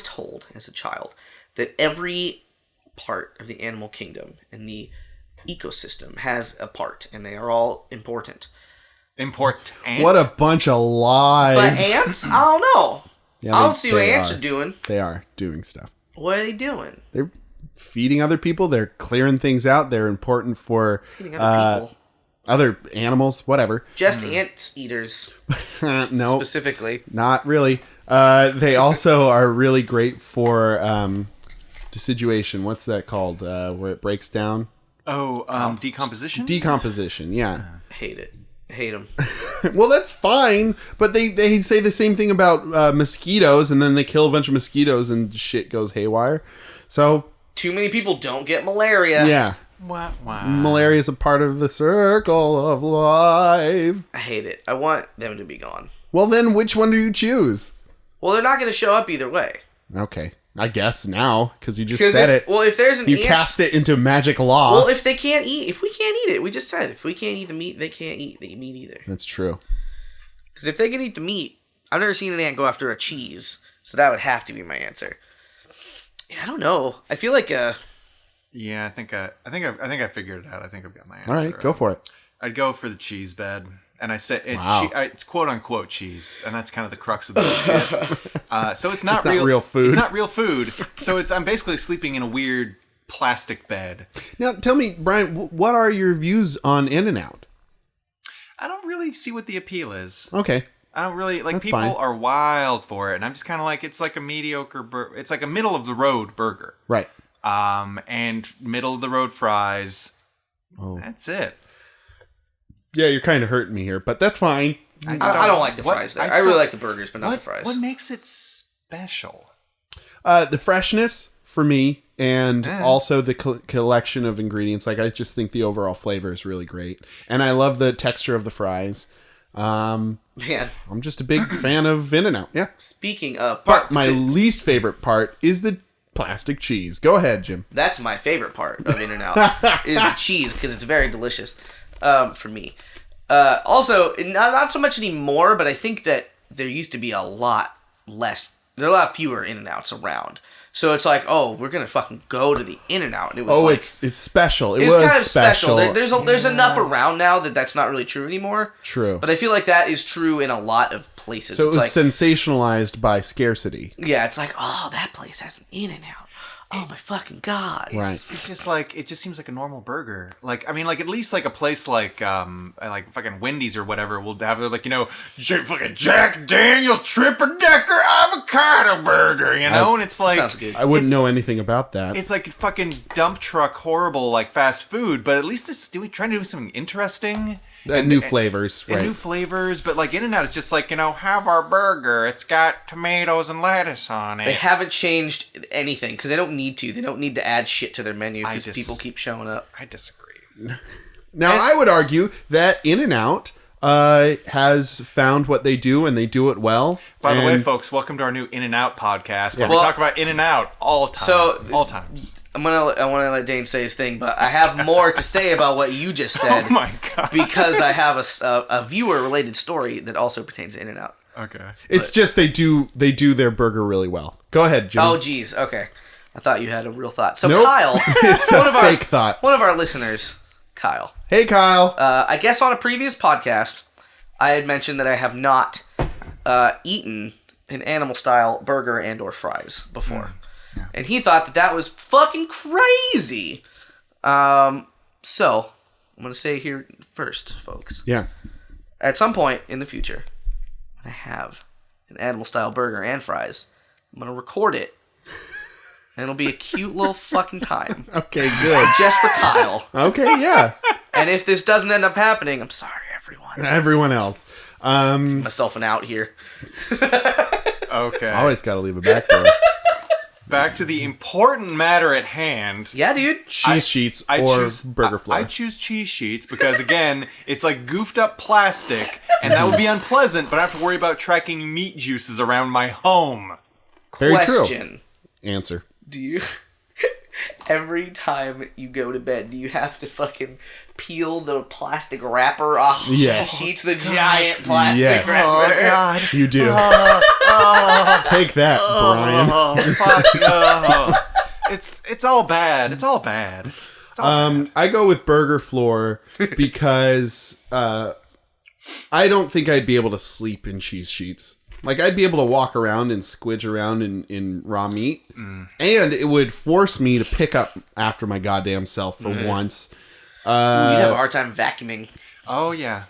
told as a child that every part of the animal kingdom and the ecosystem has a part, and they are all important. Import ant. What a bunch of lies. But ants, I don't know. Yeah, I don't see what they ants are doing. They are doing stuff. What are they doing? They're feeding other people. They're clearing things out. They're important for Feeding other people. other animals, whatever. Just ant eaters, No, specifically. not really. They also are really great for deciduation. What's that called? Where it breaks down? Oh, decomposition. Decomposition, yeah. Hate it. Hate them. Well, that's fine, but they say the same thing about mosquitoes, and then they kill a bunch of mosquitoes and shit goes haywire. So, Too many people don't get malaria. yeah. Wah, wah. Malaria is a part of the circle of life. I hate it. I want them to be gone. Well, then which one do you choose? Well, they're not going to show up either way. Okay. I guess now, because you just said it. Well, if there's an You ant, cast it into magic law. well, if we can't eat it, we just said if we can't eat the meat, they can't eat the meat either. That's true. Because if they can eat the meat, I've never seen an ant go after a cheese, so that would have to be my answer. Yeah, I don't know. I feel like Yeah, I think I figured it out. I think I've got my answer. All right, go for it. I'd go for the cheese bed, and I said Wow. it's quote unquote cheese, and that's kind of the crux of the biscuit. So it's not real food. It's not real food. So I'm basically sleeping in a weird plastic bed. Now, tell me, Brian, what are your views on In-N-Out? I don't really see what the appeal is. Okay. I don't really like. That's People fine. are wild for it, and I'm just kind of like, it's like a mediocre. It's like a middle of the road burger. Right. And middle of the road fries. Oh. That's it. Yeah, you're kind of hurting me here, but that's fine. I don't like the fries there. I really like the burgers, but not the fries. What makes it special? The freshness for me, and also the collection of ingredients. Like, I just think the overall flavor is really great, and I love the texture of the fries. Man, I'm just a big fan of In-N-Out. Yeah, speaking of, but my least favorite part is the plastic cheese. Go ahead, Jim. that's my favorite part of In-N-Out is the cheese because it's very delicious for me. Also, not so much anymore, but I think that there used to be a lot less. There are a lot fewer In-N-Outs around. So it's like, oh, we're gonna fucking go to the In-N-Out, and it was It's special. It it's was kind of special. special. There's enough around now that that's not really true anymore. True. But I feel like that is true in a lot of places. So it It's was like, sensationalized by scarcity. yeah, it's like, oh, that place has an In-N-Out. Oh my fucking god! Right. It's just like, it just seems like a normal burger. Like, I mean, like, at least like a place like fucking Wendy's or whatever will have, like, fucking Jack Daniel Triple Decker avocado burger, and it's like, Sounds good. I wouldn't know anything about that. it's like fucking dump truck horrible like fast food, but at least it's trying to do something interesting. And new flavors, And right? new flavors, but like In-N-Out is just like, have our burger. It's got tomatoes and lettuce on it. They haven't changed anything because they don't need to. They don't need to add shit to their menu because just- people keep showing up. I disagree. Now, I would argue that In-N-Out has found what they do, and they do it well. By the way, And- folks, welcome to our new In-N-Out podcast where Well- we talk about In-N-Out all time. So- all times. I want to let Dane say his thing, but I have more to say about what you just said. Oh my god. Because I have a viewer related story that also pertains to In-N-Out. Okay. It's just they do their burger really well. Go ahead, Jim. Oh, geez. Okay. I thought you had a real thought. So Nope. Kyle, It's a fake thought. one of our listeners, Kyle. Hey, Kyle. I guess on a previous podcast, I had mentioned that I have not eaten an animal-style burger and or fries before. Yeah. And he thought that was fucking crazy. So, I'm going to say here first, folks. Yeah. At some point in the future, when I have an animal-style burger and fries. I'm going to record it. And it'll be a cute little fucking time. Okay, good. Just for Kyle. Okay, yeah. And if this doesn't end up happening, I'm sorry, everyone. Everyone else. Myself an out here. Okay. Always got to leave it back there. Back to the important matter at hand. Yeah, dude. Cheese sheets or burger flour. I choose cheese sheets because, again, it's like goofed up plastic, and that would be unpleasant, but I have to worry about tracking meat juices around my home. Very Question. true. Answer. Do you... Every time you go to bed, do you have to fucking peel the plastic wrapper off the Yes. sheets? The giant plastic Yes. wrapper. Oh, God. You do. Take that, Brian. Oh, fuck no. It's all bad. It's all bad. It's all bad. I go with burger floor because I don't think I'd be able to sleep in cheese sheets. Like, I'd be able to walk around and squidge around in raw meat. And it would force me to pick up after my goddamn self for once. You'd have a hard time vacuuming. Oh, yeah.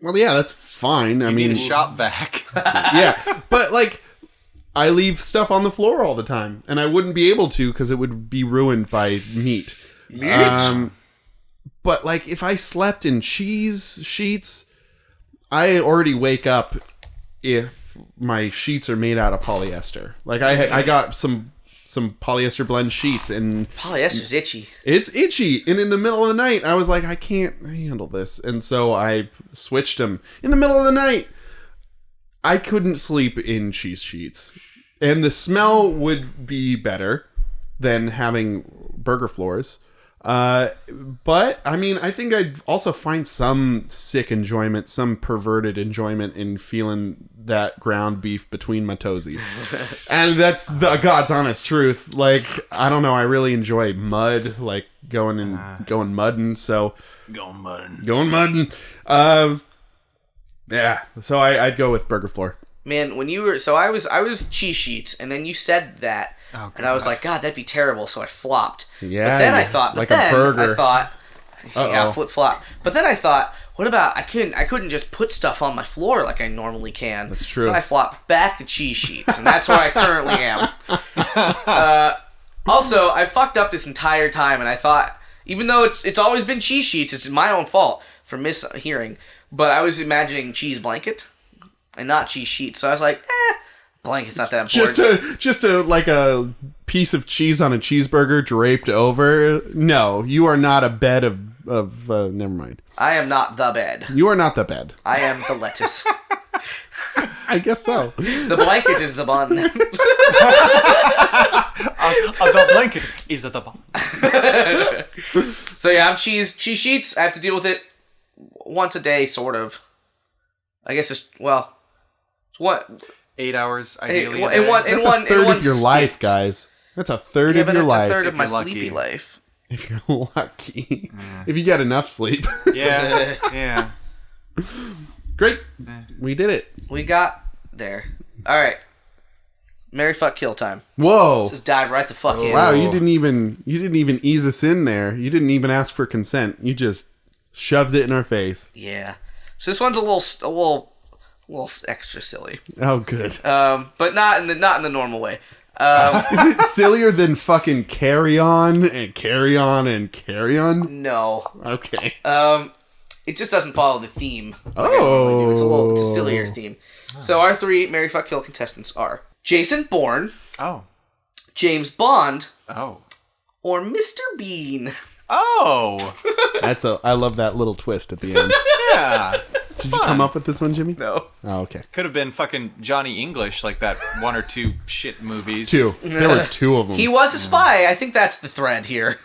Well, yeah, that's fine. I You mean, need a shop vac. yeah. But, like, I leave stuff on the floor all the time. And I wouldn't be able to because it would be ruined by meat. But, like, if I slept in cheese sheets, I already wake up if my sheets are made out of polyester. Like I got some polyester blend sheets and Polyester's itchy. it's itchy. And in the middle of the night, I was like, I can't handle this. And so I switched them in the middle of the night. I couldn't sleep in cheese sheets, and the smell would be better than having burger floors. But I mean, I think I'd also find some sick enjoyment, some perverted enjoyment in feeling that ground beef between my toesies. And that's the God's honest truth. Like, I don't know, I really enjoy mud, like going mudding. So Going mudding. Yeah. So I'd go with burger floor. Man, when you were I was cheese sheets, and then you said that, and I was like, God, that'd be terrible. So I flopped. Yeah. But then I thought, like a burger. Yeah, flip flop. But then I thought, what about I couldn't just put stuff on my floor like I normally can. That's true. So I flopped back to cheese sheets, and that's where I currently am. Also, I fucked up this entire time, and I thought, even though it's always been cheese sheets, it's my own fault for mishearing. But I was imagining cheese blanket and not cheese sheets. So I was like, blanket's not that important. Just a like a piece of cheese on a cheeseburger draped over. No, you are not a bed of never mind. I am not the bed. You are not the bed. I am the lettuce. I guess so. The blanket is the bun. The blanket is at the bottom. So yeah, I'm cheese sheets. I have to deal with it once a day, sort of. I guess it's what 8 hours ideally. in one That's a third of your life, stint. guys. That's a third Yeah, of but your it's life. a third of If my you're lucky. sleepy life. If you're lucky. If you get enough sleep. Yeah, yeah. Great. We did it. We got there. All right. Marry, fuck, kill time. Whoa. Just dive right the fuck in. Wow, you didn't even ease us in there. You didn't even ask for consent. You just shoved it in our face. Yeah. So this one's a little extra silly. Oh, good. But not in the normal way. Is it sillier than fucking carry on and carry on and carry on? No. Okay. It just doesn't follow the theme. Oh. It's a sillier theme. So our three marry, fuck, kill contestants are Jason Bourne, Oh. James Bond, Oh. or Mr. Bean. Oh. I love that little twist at the end. Yeah. Did you come up with this one, Jimmy? No. Oh, okay. Could have been fucking Johnny English, like that one or two shit movies. Two. There were two of them. He was a spy. I think that's the thread here.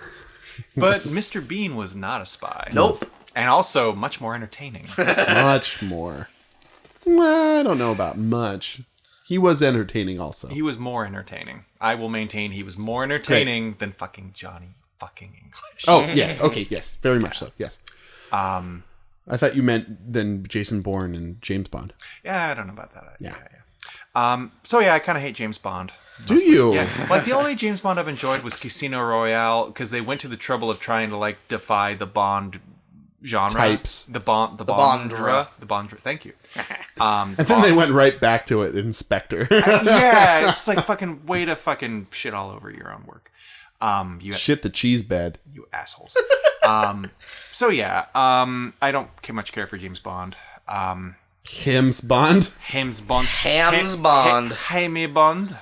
But Mr. Bean was not a spy. Nope. And also much more entertaining. Much more. Well, I don't know about much. He was entertaining also. He was more entertaining. I will maintain he was more entertaining than fucking Johnny fucking English. Oh, yes. Okay, yes. Very much so. Yes. I thought you meant then Jason Bourne and James Bond. Yeah, I don't know about that. Yeah. So yeah, I kind of hate James Bond. Do you? Yeah. Like the only James Bond I've enjoyed was Casino Royale because they went to the trouble of trying to like defy the Bond genre types. the Bondra. Thank you. And then they went right back to it, Inspector. Yeah, it's like fucking way to fucking shit all over your own work. You Shit the cheese bed. you assholes. So yeah, I don't much care for James Bond. Hams Bond. Hams Bond. Hams Bond. Hammy Bond.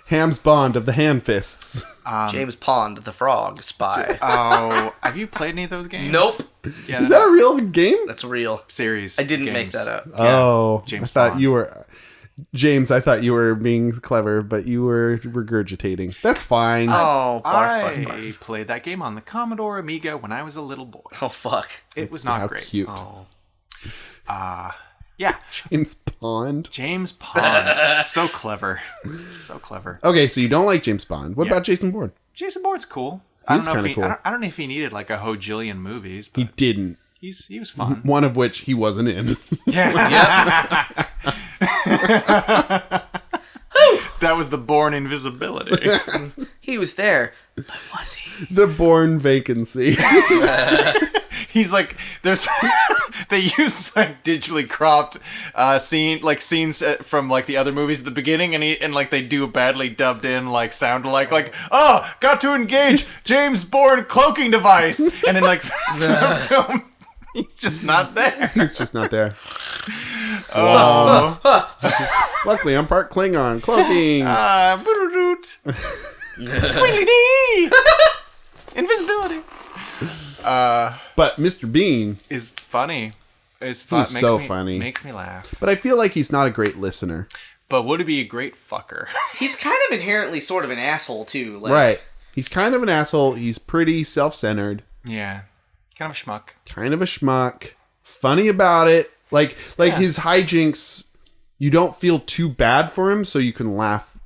Hams Bond of the Ham Fists. James Pond, the frog spy. Oh, have you played any of those games? Nope. Yeah, Is that a real game? That's real. series? I didn't make games. that up. Oh, James I thought Bond. you were... James, I thought you were being clever, but you were regurgitating. That's fine. Oh, barf, I barf, barf. played that game on the Commodore Amiga when I was a little boy. Oh, fuck. It was not How great. cute. Oh. Yeah. James Bond. James Pond. So clever. So clever. Okay, so you don't like James Bond. What Yeah. about Jason Bourne? Jason Bourne's cool. He's I don't know kinda if cool. I don't know if he needed like a hojillion movies, He but didn't. he was fun. One of which he wasn't in. Yeah. That was the Bourne invisibility. He was there, but was he? The Bourne vacancy. He's like, there's, they use like digitally cropped scenes from like the other movies at the beginning, and like they do a badly dubbed in like sound like oh, got to engage James Bourne cloaking device, and then like the film, he's just not there. He's just not there. Oh, Luckily, I'm part Klingon. Cloaking. Squiggly dee. Invisibility. But Mr. Bean, Is funny. Is fun. He's so funny. Makes me laugh. but I feel like he's not a great listener. But would it be a great fucker? He's kind of inherently sort of an asshole, too. Like, Right. He's kind of an asshole. He's pretty self-centered. Yeah. Kind of a schmuck. Kind of a schmuck. Funny about it. Like Yeah. his hijinks, you don't feel too bad for him, so you can laugh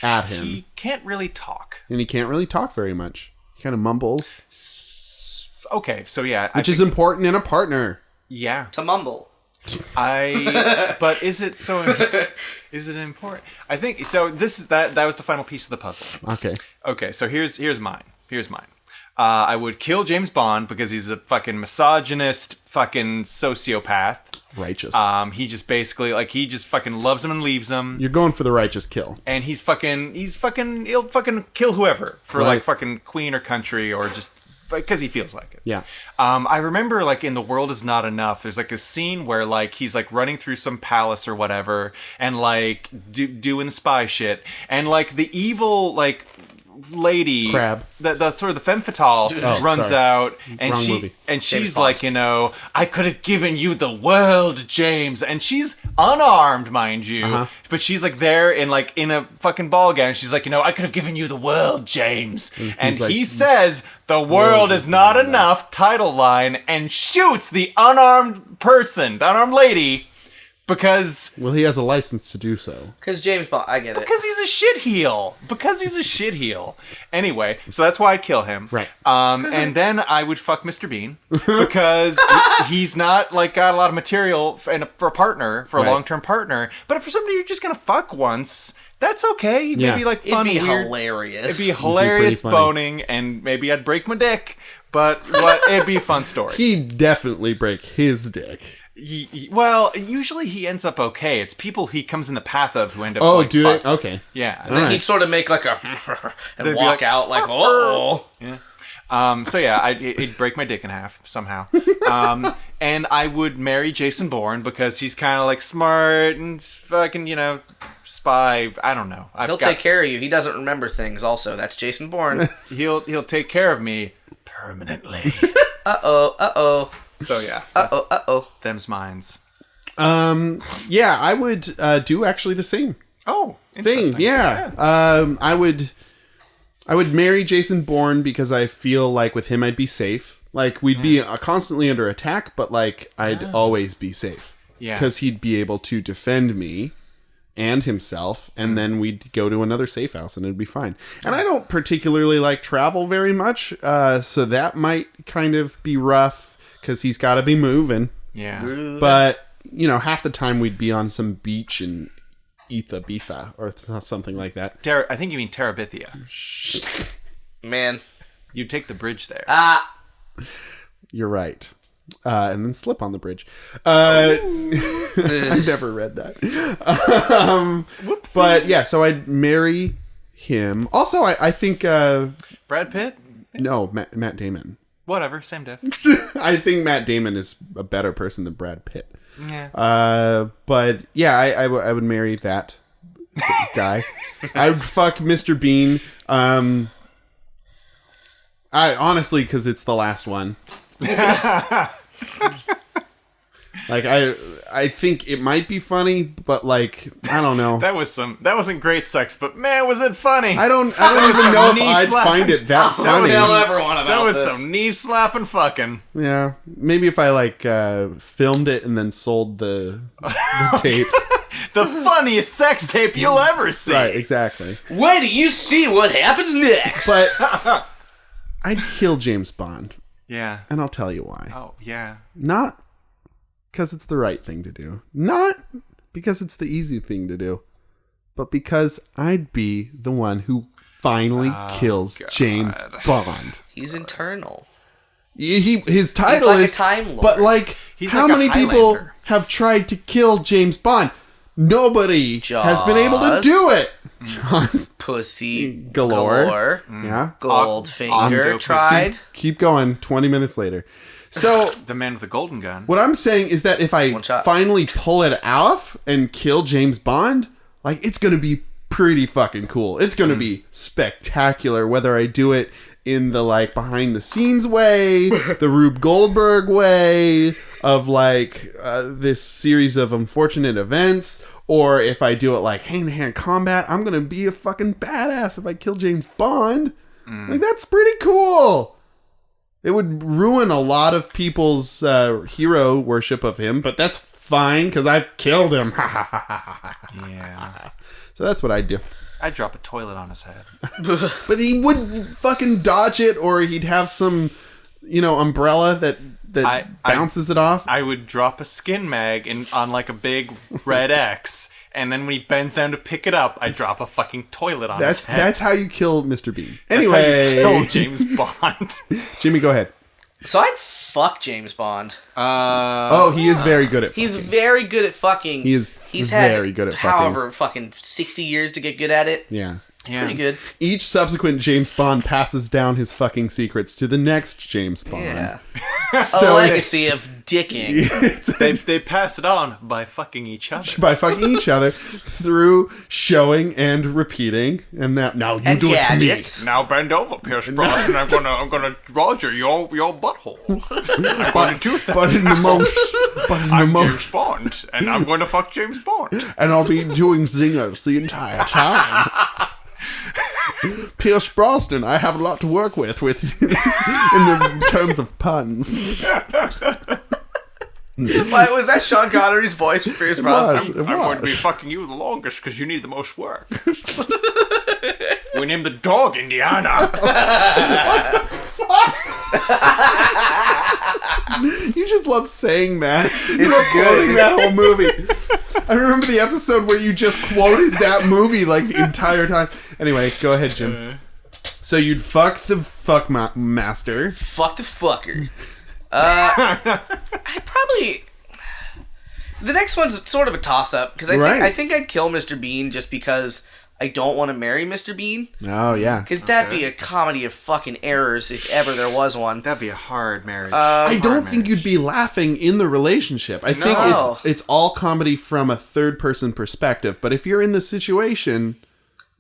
at him. He can't really talk. And he can't really talk very much. He kind of mumbles, Okay, so yeah. which is important in a partner. Yeah. To mumble. But is it so... Is it important? I think... So that was the final piece of the puzzle. Okay. Okay, so here's mine. I would kill James Bond because he's a fucking misogynist, fucking sociopath. Righteous. He just basically he just fucking loves him and leaves him, You're going for the righteous kill. and he'll fucking kill whoever for Right. like fucking queen or country or just because he feels like it. Yeah. I remember like in The World Is Not Enough, there's like a scene where like he's like running through some palace or whatever and like doing spy shit, and like the evil like lady Crab. the sort of the femme fatale runs sorry. out, and Wrong movie. she's Bond. like, I could have given you the world, James, and she's unarmed, mind you, but she's like there in a fucking ball gown. She's like, I could have given you the world, James, and like, he says the world is not enough, title line, and shoots the unarmed person, the unarmed lady, because Well, he has a license to do so. Because James Bond, I get it. because he's a shit heel. Anyway, so that's why I'd kill him. Right. And then I would fuck Mr. Bean because he's not like got a lot of material for a partner, for a Right. long-term partner. But if for somebody you're just gonna fuck once, that's okay. Yeah. Maybe like It'd fun, be weird. hilarious. It'd be hilarious pretty funny. boning, and maybe I'd break my dick. But it'd be a fun story. He'd definitely break his dick. Well, usually he ends up okay. It's people he comes in the path of who end up. Oh, like, do fucked. they? Okay. Yeah. And then Alright. he'd sort of make like a and They'd be walk like, out like, oh. So yeah, it'd break my dick in half somehow. And I would marry Jason Bourne because he's kind of like smart and fucking, spy. I don't know. He'll take care of you. He doesn't remember things also. That's Jason Bourne. He'll take care of me permanently. Uh-oh. So yeah, Uh-oh. them's mines. Yeah, I would do actually the same Oh, thing. interesting. Yeah. I would marry Jason Bourne because I feel like with him I'd be safe. Like we'd be constantly under attack, but like I'd always be safe. Yeah. Because he'd be able to defend me and himself, and then we'd go to another safe house and it'd be fine. And I don't particularly like travel very much, so that might kind of be rough because he's got to be moving. Yeah. But, half the time we'd be on some beach in Ibiza or something like that. I think you mean Terabithia. Man. You'd take the bridge there. You're right. and then slip on the bridge. I've never read that. But yeah, so I'd marry him. Also, I think Brad Pitt? no, Matt Damon. Whatever, same diff. I think Matt Damon is a better person than Brad Pitt. Yeah. But yeah, I would marry that guy. I would fuck Mr. Bean. I honestly, because it's the last one. Like I think it might be funny, but like I don't know. That wasn't great sex, but man, was it funny? I don't even know if I'd find it that funny. Tell everyone about That was this. some knee slapping fucking. Yeah, maybe if I like filmed it and then sold the tapes. The funniest sex tape you'll ever see. Right, exactly. Wait till you see what happens next. But I'd kill James Bond, Yeah. and I'll tell you why. Oh, yeah. Not because it's the right thing to do. Not because it's the easy thing to do. But because I'd be the one who finally kills James Bond. He's internal. His title like a is Time Lord. But like, He's how like a many people Highlander. have tried to kill James Bond? Nobody has been able to Jaws. do it. Jaws. Pussy Galore. Yeah. Goldfinger Octopussy. tried. Keep going. 20 minutes later. So The man with the golden gun. what I'm saying is that if I One shot. finally pull it off and kill James Bond, like it's going to be pretty fucking cool. It's going to be spectacular, whether I do it in the like behind the scenes way, the Rube Goldberg way of like this series of unfortunate events, or if I do it like hand-to-hand combat. I'm going to be a fucking badass if I kill James Bond. Like that's pretty cool. It would ruin a lot of people's hero worship of him, but that's fine because I've killed him. Yeah. So that's what I'd do. I'd drop a toilet on his head. But he would fucking dodge it, or he'd have some, umbrella that bounces it off. I would drop a skin mag on like a big red X, and then when he bends down to pick it up, I drop a fucking toilet on his head. That's how you kill Mr. Bean. That's how you Anyway, kill James Bond. Jimmy, go ahead. So I'd fuck James Bond. Oh, he is very good at He's fucking. very good at fucking. He's had very good at fucking. however fucking 60 years to get good at it. Yeah. Yeah. Pretty good. Each subsequent James Bond passes down his fucking secrets to the next James Bond. Yeah. So a legacy of dicking. They pass it on by fucking each other. by fucking each other through showing and repeating, and that now you And do gadgets. Now bend over, Pierce Brosnan. I'm gonna Roger your butthole. I'm gonna do it to me. But in the I'm most, James Bond, and I'm gonna fuck James Bond. and I'll be doing zingers the entire time. Pierce Brosnan, I have a lot to work with in the terms of puns. Why was that Sean Connery's voice for Pierce Brosnan? It I'm going to be was. fucking you the longest because you need the most work. We named the dog Indiana. You just love saying that. It's You were good. quoting that whole movie. I remember the episode where you just quoted that movie like the entire time. Anyway, go ahead, Jim. So you'd fuck the master. Fuck the fucker. I probably. The next one's sort of a toss-up because I think I'd kill Mr. Bean just because I don't want to marry Mr. Bean. Oh yeah. Because that'd be a comedy of fucking errors if ever there was one. That'd be a hard marriage. I don't think you'd be laughing in the relationship. I think No. it's all comedy from a third person perspective. But if you're in the situation,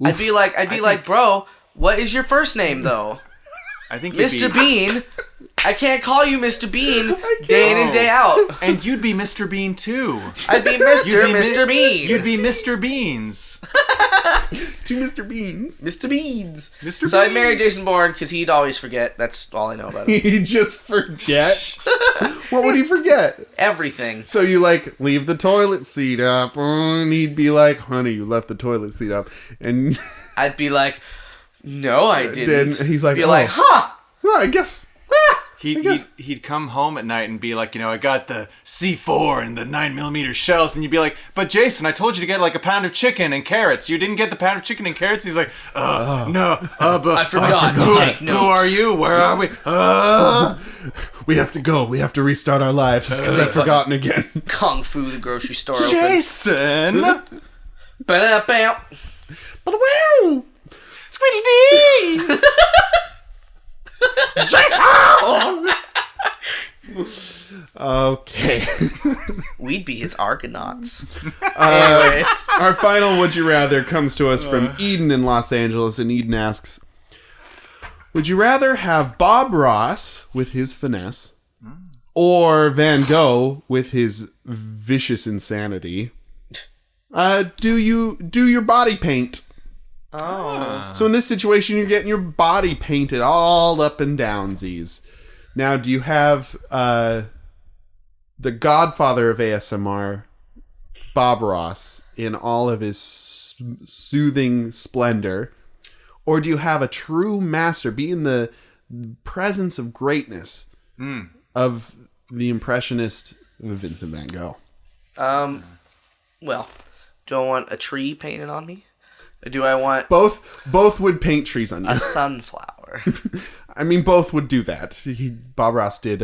I'd be like, bro, what is your first name though? I think you'd Mr. be, Bean. I can't call you Mr. Bean day in and day out. and you'd be Mr. Bean too. I'd be Mr. Bean. You'd be Mr. Beans. to Mr. Beans, Mr. Beans. Mr. So I'd Beans. marry Jason Bourne because he'd always forget. That's all I know about him. he'd just forget. What would he forget? Everything. So you like leave the toilet seat up, and he'd be like, "Honey, you left the toilet seat up," and I'd be like, no, I didn't. then he's like, be "Oh, like, huh? well, I guess he'd come home at night and be like, I got the C4 and the 9mm shells, and you'd be like, but Jason, I told you to get like a pound of chicken and carrots. You didn't get the pound of chicken and carrots. He's like, no, but I forgot to take notes. Who are you? Where are we? We have to go. We have to restart our lives because I've forgotten again. Kung Fu, the grocery store. Jason. Ba-da-bam. Squiddy Dee. Jason. Okay. We'd be his Argonauts. Anyways. Our final Would You Rather comes to us from Eden in Los Angeles, and Eden asks, would you rather have Bob Ross with his finesse or Van Gogh with his vicious insanity do your body paint? Oh. So in this situation, you're getting your body painted all up and downsies. Now, do you have the godfather of ASMR, Bob Ross, in all of his soothing splendor? Or do you have a true master, be in the presence of greatness of the impressionist Vincent van Gogh? Well, do I want a tree painted on me? Or do I want Both would paint trees on you. a sunflower? I mean, both would do that. Bob Ross did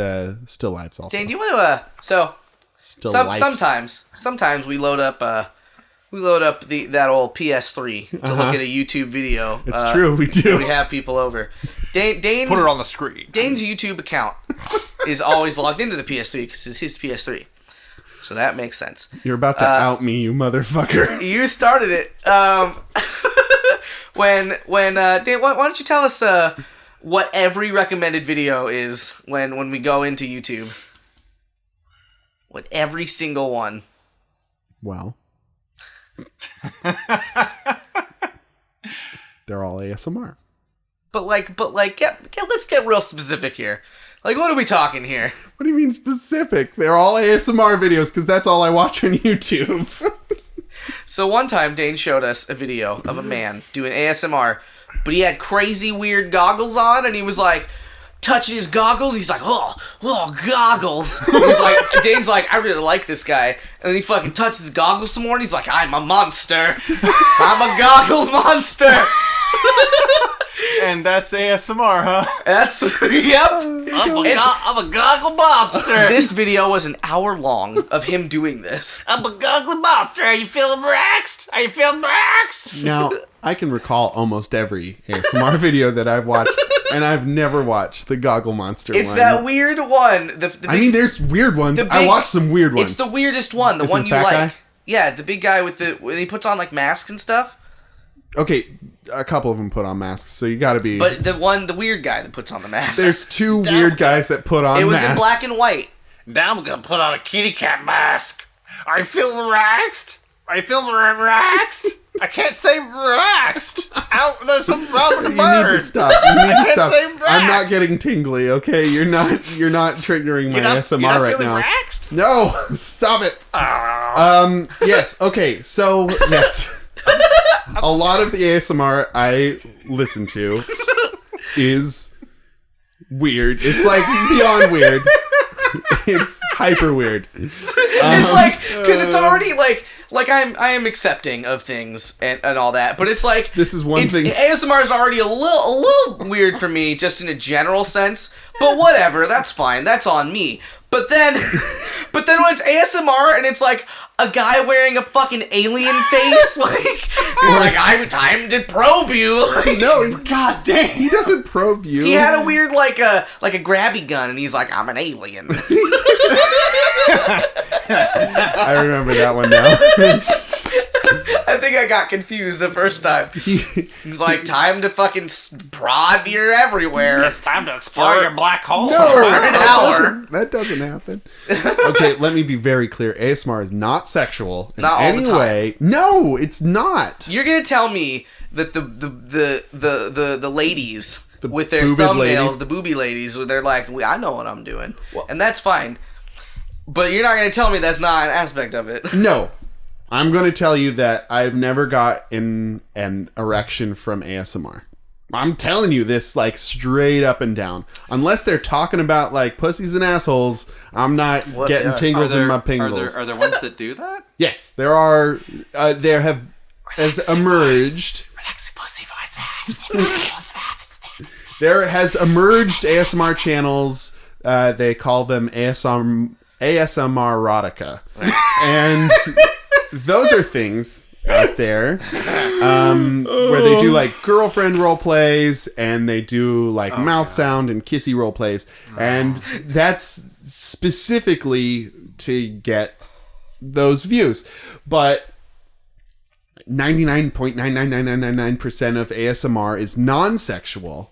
still lifes also. Dane, do you want to sometimes we load up that old PS3 to look at a YouTube video. It's true, we do. We have people over. Dane's, Put it on the screen. Dane's YouTube account is always logged into the PS3 because it's his PS3. So that makes sense. You're about to out me, you motherfucker. You started it. Dane, why don't you tell us what every recommended video is when we go into YouTube? What every single one. Well, they're all ASMR. But let's get real specific here. Like, what are we talking here? What do you mean specific? They're all ASMR videos because that's all I watch on YouTube. So one time, Dane showed us a video of a man doing ASMR, but he had crazy weird goggles on, and he was like touching his goggles. He's like, oh, goggles. He's like, Dane's like, I really like this guy, and then he fucking touches his goggles some more, and he's like, I'm a monster. I'm a goggle monster. And that's ASMR, huh? That's yep. I'm a goggle monster. This video was an hour long of him doing this. I'm a goggle monster. Are you feeling relaxed? Are you feeling relaxed? Now, I can recall almost every ASMR video that I've watched, and I've never watched the Goggle Monster one. It's that weird one. I mean, there's weird ones. I watched some weird ones. It's the weirdest one. The Is it one the you fat like. guy? Yeah, the big guy when he puts on like masks and stuff. Okay, a couple of them put on masks, so you gotta be... But the weird guy that puts on the mask. There's two weird guys that put on masks. It was in black and white. Now I'm gonna put on a kitty cat mask. Are you feeling relaxed? Are you feeling relaxed? I can't say relaxed. Ow, there's something wrong with the bird. You need to stop. You need to stop. say relaxed. I'm not getting tingly, okay? You're not triggering my ASMR you're not right feeling now. relaxed? No, stop it. Yes, okay, so, yes. A lot of the ASMR I listen to is weird. It's like beyond weird. It's hyper weird. It's like, because it's already like I am accepting of things and all that, but it's like this is one thing. ASMR is already a little weird for me, just in a general sense. But whatever, that's fine. That's on me. But then when it's ASMR and it's like a guy wearing a fucking alien face, like he's like, I'm time to probe you. Like, No, God damn. he doesn't probe you. he had a weird like a grabby gun, and he's like, I'm an alien. I remember that one now. I think I got confused the first time. He's like, time to fucking prod you everywhere. It's time to explore your black hole. No, For an hour. that doesn't happen. Okay, let me be very clear. ASMR is not sexual in Not all any the time. way. No, it's not. You're gonna tell me that the ladies with their boobid thumbnails, ladies. the booby ladies, they're like, I know what I'm doing, and that's fine. But you're not gonna tell me that's not an aspect of it. No. I'm going to tell you that I've never got an erection from ASMR. I'm telling you this, like, straight up and down. Unless they're talking about, like, pussies and assholes, I'm not getting tingles in my pingles. Are there ones that do that? Yes, there are. There have has emerged. There has emerged ASMR channels. They call them ASMR erotica, and those are things out there where they do like girlfriend role plays and they do like mouth sound and kissy role plays, and that's specifically to get those views. But 99.99999% of ASMR is non-sexual,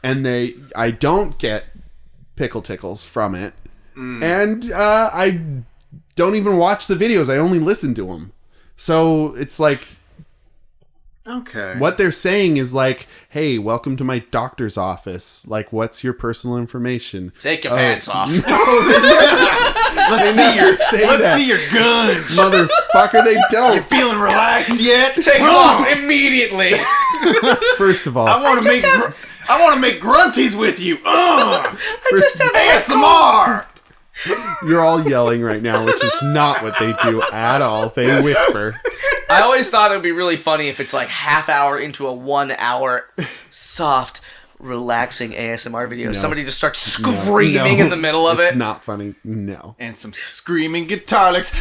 and I don't get pickle tickles from it, and I don't even watch the videos. I only listen to them. So it's like, okay, what they're saying is like, hey, welcome to my doctor's office. Like, what's your personal information? Take your pants off. Let's see your guns, motherfucker. They don't. You feeling relaxed yet? Take them off immediately. First of all, I want to make grunties with you. I just have ASMR. You're all yelling right now, which is not what they do at all. They whisper. I always thought it would be really funny if it's like half hour into a 1 hour soft, relaxing ASMR video. No. There just starts screaming in the middle of It's it. not funny. No. And some screaming guitar licks.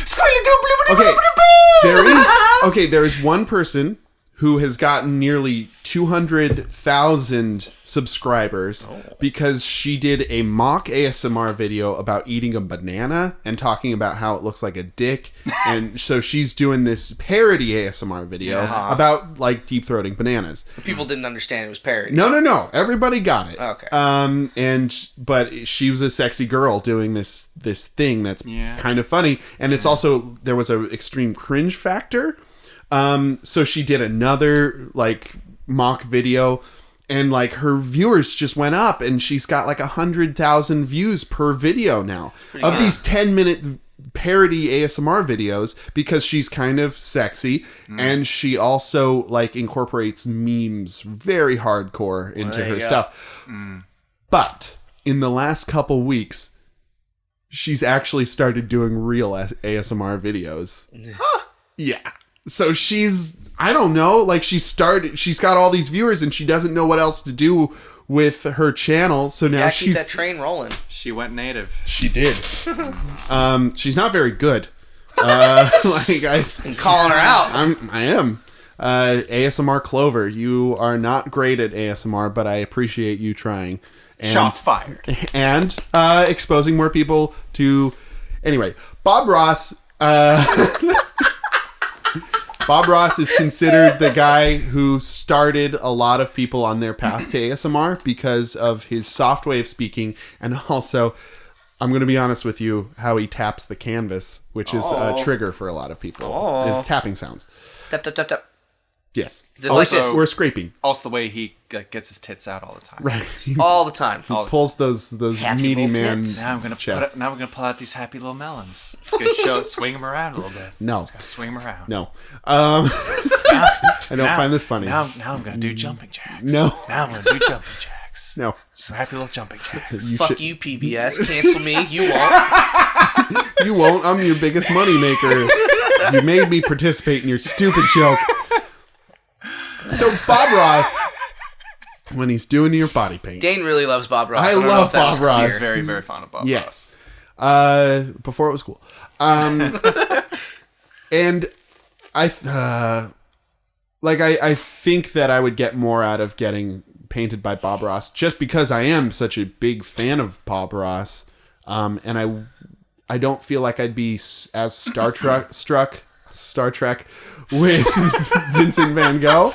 There is one person who has gotten nearly 200,000 subscribers because she did a mock ASMR video about eating a banana and talking about how it looks like a dick. And so she's doing this parody ASMR video about like deep throating bananas. People didn't understand it was parody. No. Everybody got it. Okay. But she was a sexy girl doing this thing that's kind of funny. And it's also, there was an extreme cringe factor. So she did another like mock video, and like her viewers just went up, and she's got like 100,000 views per video now of these 10-minute parody ASMR videos, because she's kind of sexy, and she also like incorporates memes very hardcore into her stuff. But in the last couple weeks, she's actually started doing real ASMR videos. Yeah. So I don't know, like she's got all these viewers and she doesn't know what else to do with her channel. So now keep that train rolling. She went native. She did. She's not very good. I'm calling her out. I am. ASMR Clover, you are not great at ASMR, but I appreciate you trying. And, shots fired. And exposing more people to... Anyway, Bob Ross... Bob Ross is considered the guy who started a lot of people on their path to ASMR because of his soft way of speaking, and also, I'm going to be honest with you, how he taps the canvas, which is a trigger for a lot of people. His tapping sounds. Tap, tap, tap, tap. Yes. Just like this. We're scraping. Also the way he gets his tits out all the time. Right. All the time. He pulls those Happy meaty little man tits. Now we're gonna pull out these happy little melons. It's gonna swing them around a little bit. No. Just gotta swing them around. No. I don't find this funny. Now I'm gonna do jumping jacks. No. Now I'm gonna do jumping jacks. No. Some happy little jumping jacks. Fuck you, PBS. Cancel me. You won't. You won't. I'm your biggest moneymaker. You made me participate in your stupid joke. So Bob Ross, when he's doing your body paint. Dane really loves Bob Ross. I don't know love if that was Bob Ross. clear. Very, very fond of Bob Ross. Yes. Before it was cool. And I think that I would get more out of getting painted by Bob Ross just because I am such a big fan of Bob Ross. And I don't feel like I'd be as Star Trek with Vincent Van Gogh.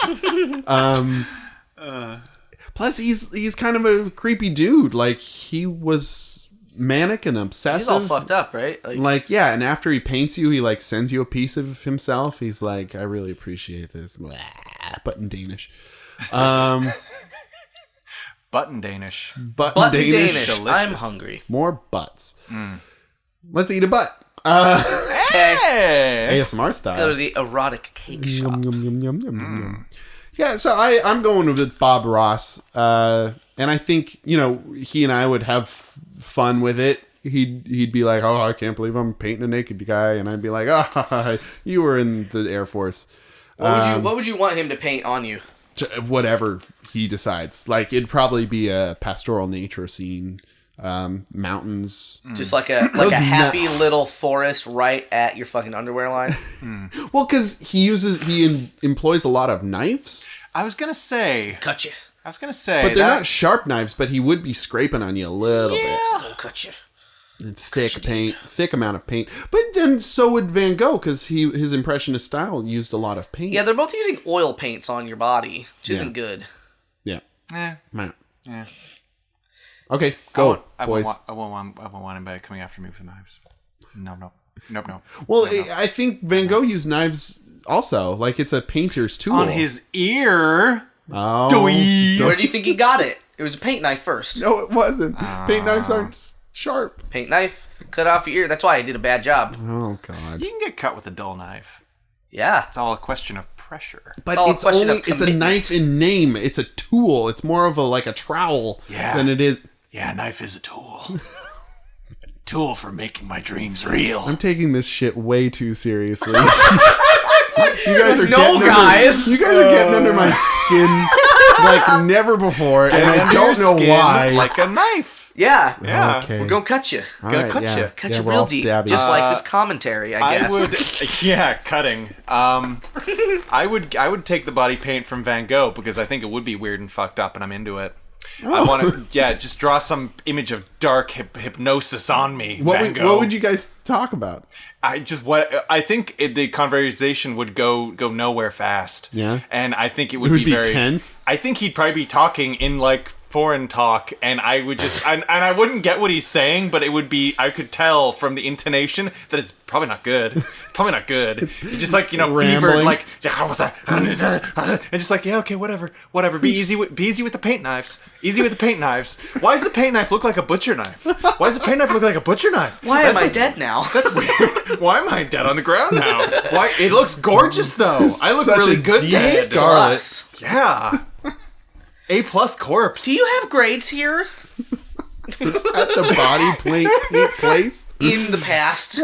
Plus, he's kind of a creepy dude. Like, he was manic and obsessive. He's all fucked up, right? Like, yeah, and after he paints you, he, like, sends you a piece of himself. He's like, I really appreciate this. Blah, but in Danish. Button Danish. Button Danish. Delicious. I'm hungry. More butts. Let's eat a butt. Okay. Hey! ASMR style. Go to the erotic cake shop. Yum, yum, yum, yum, yum, yum. Yeah, so I'm going with Bob Ross. And I think, he and I would have fun with it. He'd be like, oh, I can't believe I'm painting a naked guy. And I'd be like, oh, you were in the Air Force. What would you want him to paint on you? Whatever he decides. Like, it'd probably be a pastoral nature scene. Mountains, just like a happy little forest right at your fucking underwear line. Well, because he employs a lot of knives. I was gonna say, cut you. but they're not sharp knives. But he would be scraping on you a little bit. Still cut you. And thick amount of paint. But then so would Van Gogh, because his impressionist style used a lot of paint. Yeah, they're both using oil paints on your body, which isn't good. Yeah. Yeah. Yeah. Okay, go, boys. I won't want anybody coming after me with knives. No. Well, I think Van Gogh used knives also. Like, it's a painter's tool. On his ear. Oh. Where do you think he got it? It was a paint knife first. No, it wasn't. Paint knives aren't sharp. Paint knife, cut off your ear. That's why I did a bad job. Oh, God. You can get cut with a dull knife. Yeah. It's all a question of pressure. But it's a knife in name. It's a tool. It's more of a trowel than it is. Yeah, a knife is a tool. Tool for making my dreams real. I'm taking this shit way too seriously. You guys are getting under my skin like never before, and I don't know why. Like a knife. Yeah. Okay. We're gonna cut you. Gonna cut you. Cut you real deep. Just like this commentary, I guess. Cutting. I would take the body paint from Van Gogh because I think it would be weird and fucked up, and I'm into it. I want to, just draw some image of dark hypnosis on me, Van Gogh. What would you guys talk about? I think the conversation would go nowhere fast. Yeah, and I think it would be very tense. I think he'd probably be talking in like foreign talk, and I would just and I wouldn't get what he's saying, but it would be, I could tell from the intonation that it's probably not good. It's just like, fevered, like, and just like, yeah, okay, whatever. Be easy with the paint knives. Why does the paint knife look like a butcher knife? Why Am I dead now? That's weird. Why am I dead on the ground now? Why? It looks gorgeous though. I look really good dead. Scarlet. Yeah. A+ corpse. Do you have grades here? At the body paint place? In the past.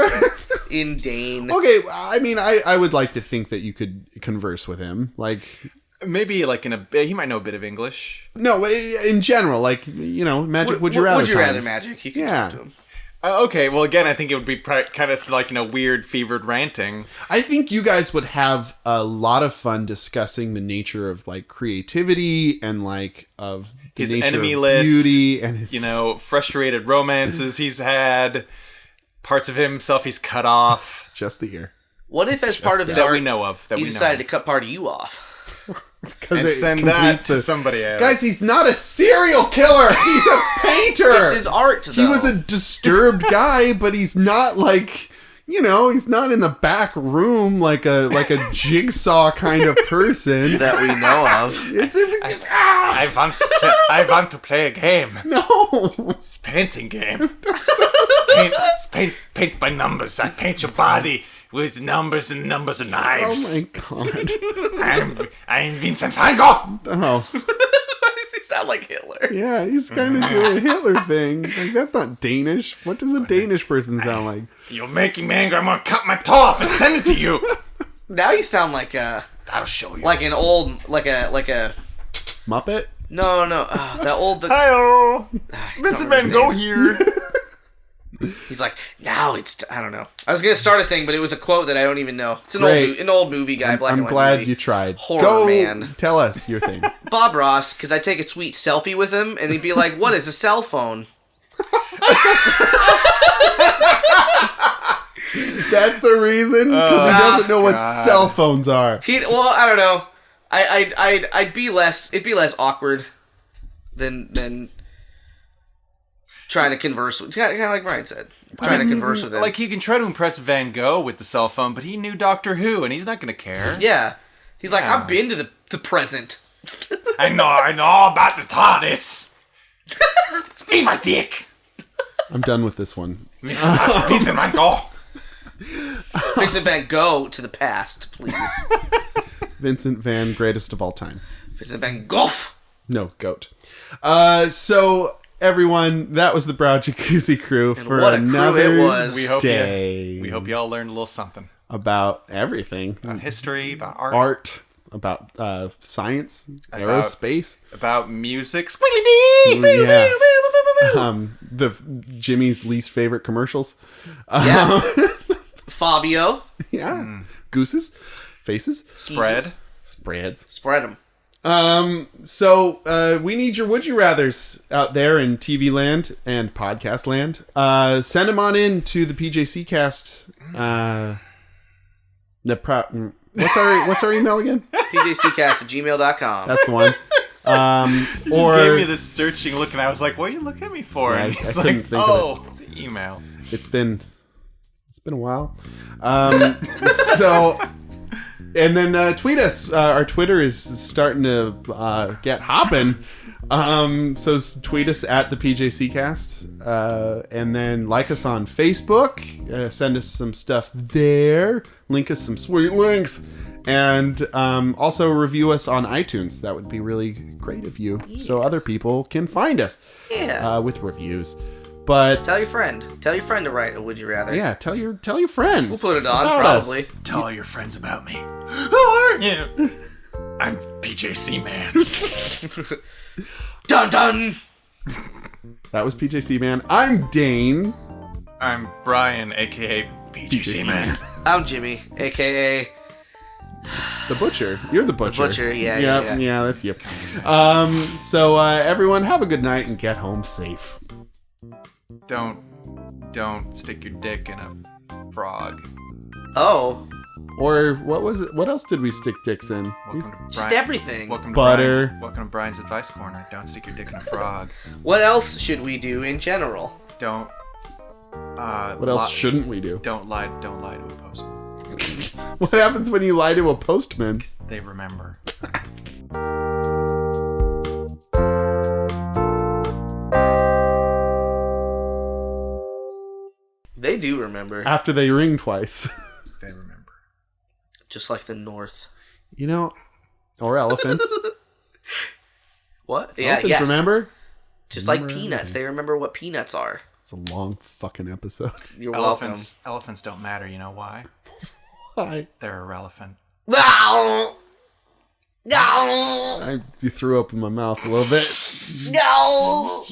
In Dane. Okay, I mean, I would like to think that you could converse with him. Like, maybe like he might know a bit of English. No, in general, like, magic, would you rather? Would you rather magic? You can talk to him. Okay, well, again, I think it would be kind of like, weird, fevered ranting. I think you guys would have a lot of fun discussing the nature of, like, creativity and, like, of the his nature enemy of list, beauty and his, frustrated romances he's had, parts of himself he's cut off. Just the ear. What if, as part of his art, we know of, he decided to cut part of you off? And send that to somebody else. Guys, he's not a serial killer. He's a painter. It's his art, though. He was a disturbed guy, but he's not like, he's not in the back room like a jigsaw kind of person that we know of. I want to play a game. No, it's a painting game. Paint by numbers. I paint your body with numbers and knives. Oh my god. I'm Vincent van Gogh. Oh. Why does he sound like Hitler? Yeah, he's kind of doing a Hitler thing. Like, that's not Danish. What does a Danish person sound like? You're making me angry. I'm gonna cut my toe off and send it to you. Now you sound like that'll show you. Like an old, like a Muppet? No, that old. Hi-oh. Vincent van Gogh here. He's like, now it's. I don't know. I was gonna start a thing, but it was a quote that I don't even know. It's an old movie guy. Black and white. I'm glad movie. You tried. Horror man. Tell us your thing. Bob Ross, because I take a sweet selfie with him, and he'd be like, "What is a cell phone?" That's the reason, because he doesn't know what cell phones are. I don't know. I'd be less. It'd be less awkward than trying to converse with, kind of like Brian said, trying to converse with him. Like, you can try to impress Van Gogh with the cell phone, but he knew Doctor Who, and he's not going to care. Yeah. He's like, I've been to the present. I know about the TARDIS. Eat my dick. I'm done with this one. Vincent van Gogh. Vincent van Gogh to the past, please. Vincent Van, greatest of all time. Vincent Van Gogh. No, goat. So, everyone, that was the Brow Jacuzzi crew And for what a crew another it was. We hope you all learned a little something about everything. about history, about Art, about science, aerospace. about music. Yeah. The Jimmy's least favorite commercials. Yeah. Fabio. Yeah. Gooses. Faces. Spread. Spreads. Spread them. So we need your would you rathers out there in TV land and podcast land. Send them on in to the PJC cast. What's our email again? PJCcast@gmail.com. That's the one. He just gave me this searching look, and I was like, "What are you looking at me for?" Yeah, And he's I couldn't like, think of "Oh, the email." It's been a while. So, and then tweet us. Our Twitter is starting to get hopping. So tweet us at the PJCcast, and then like us on Facebook. Send us some stuff there. Link us some sweet links, and also review us on iTunes. That would be really great of you, so other people can find us. Yeah. With reviews. But Tell your friend. Tell your friend to write a would you rather. yeah, tell your friends. We'll put it on, about probably. us. Tell all your friends about me. Who are you? I'm PJC man. Dun dun! That was PJC Man. I'm Dane. I'm Brian, aka PJC man. I'm Jimmy, a.k.a. The Butcher. You're the Butcher. Butcher, yeah. Yeah, that's you. So everyone, have a good night and get home safe. Don't stick your dick in a frog. Oh. Or what was it? What else did we stick dicks in? Just everything. Welcome to Butter. Welcome to Brian's Advice Corner. Don't stick your dick in a frog. What else should we do in general? Don't. What else shouldn't we do? Don't lie to a postman. What happens when you lie to a postman? They remember. They do remember. After they ring twice. They remember. Just like the North. You know, or elephants. What? Yeah, Elephants, yes. remember? Just Remember like peanuts. everything. They remember what peanuts are. It's a long fucking episode. You're Elephants don't matter. You know why? Why? They're irrelevant. welcome. No! No! You threw up in my mouth a little bit. No!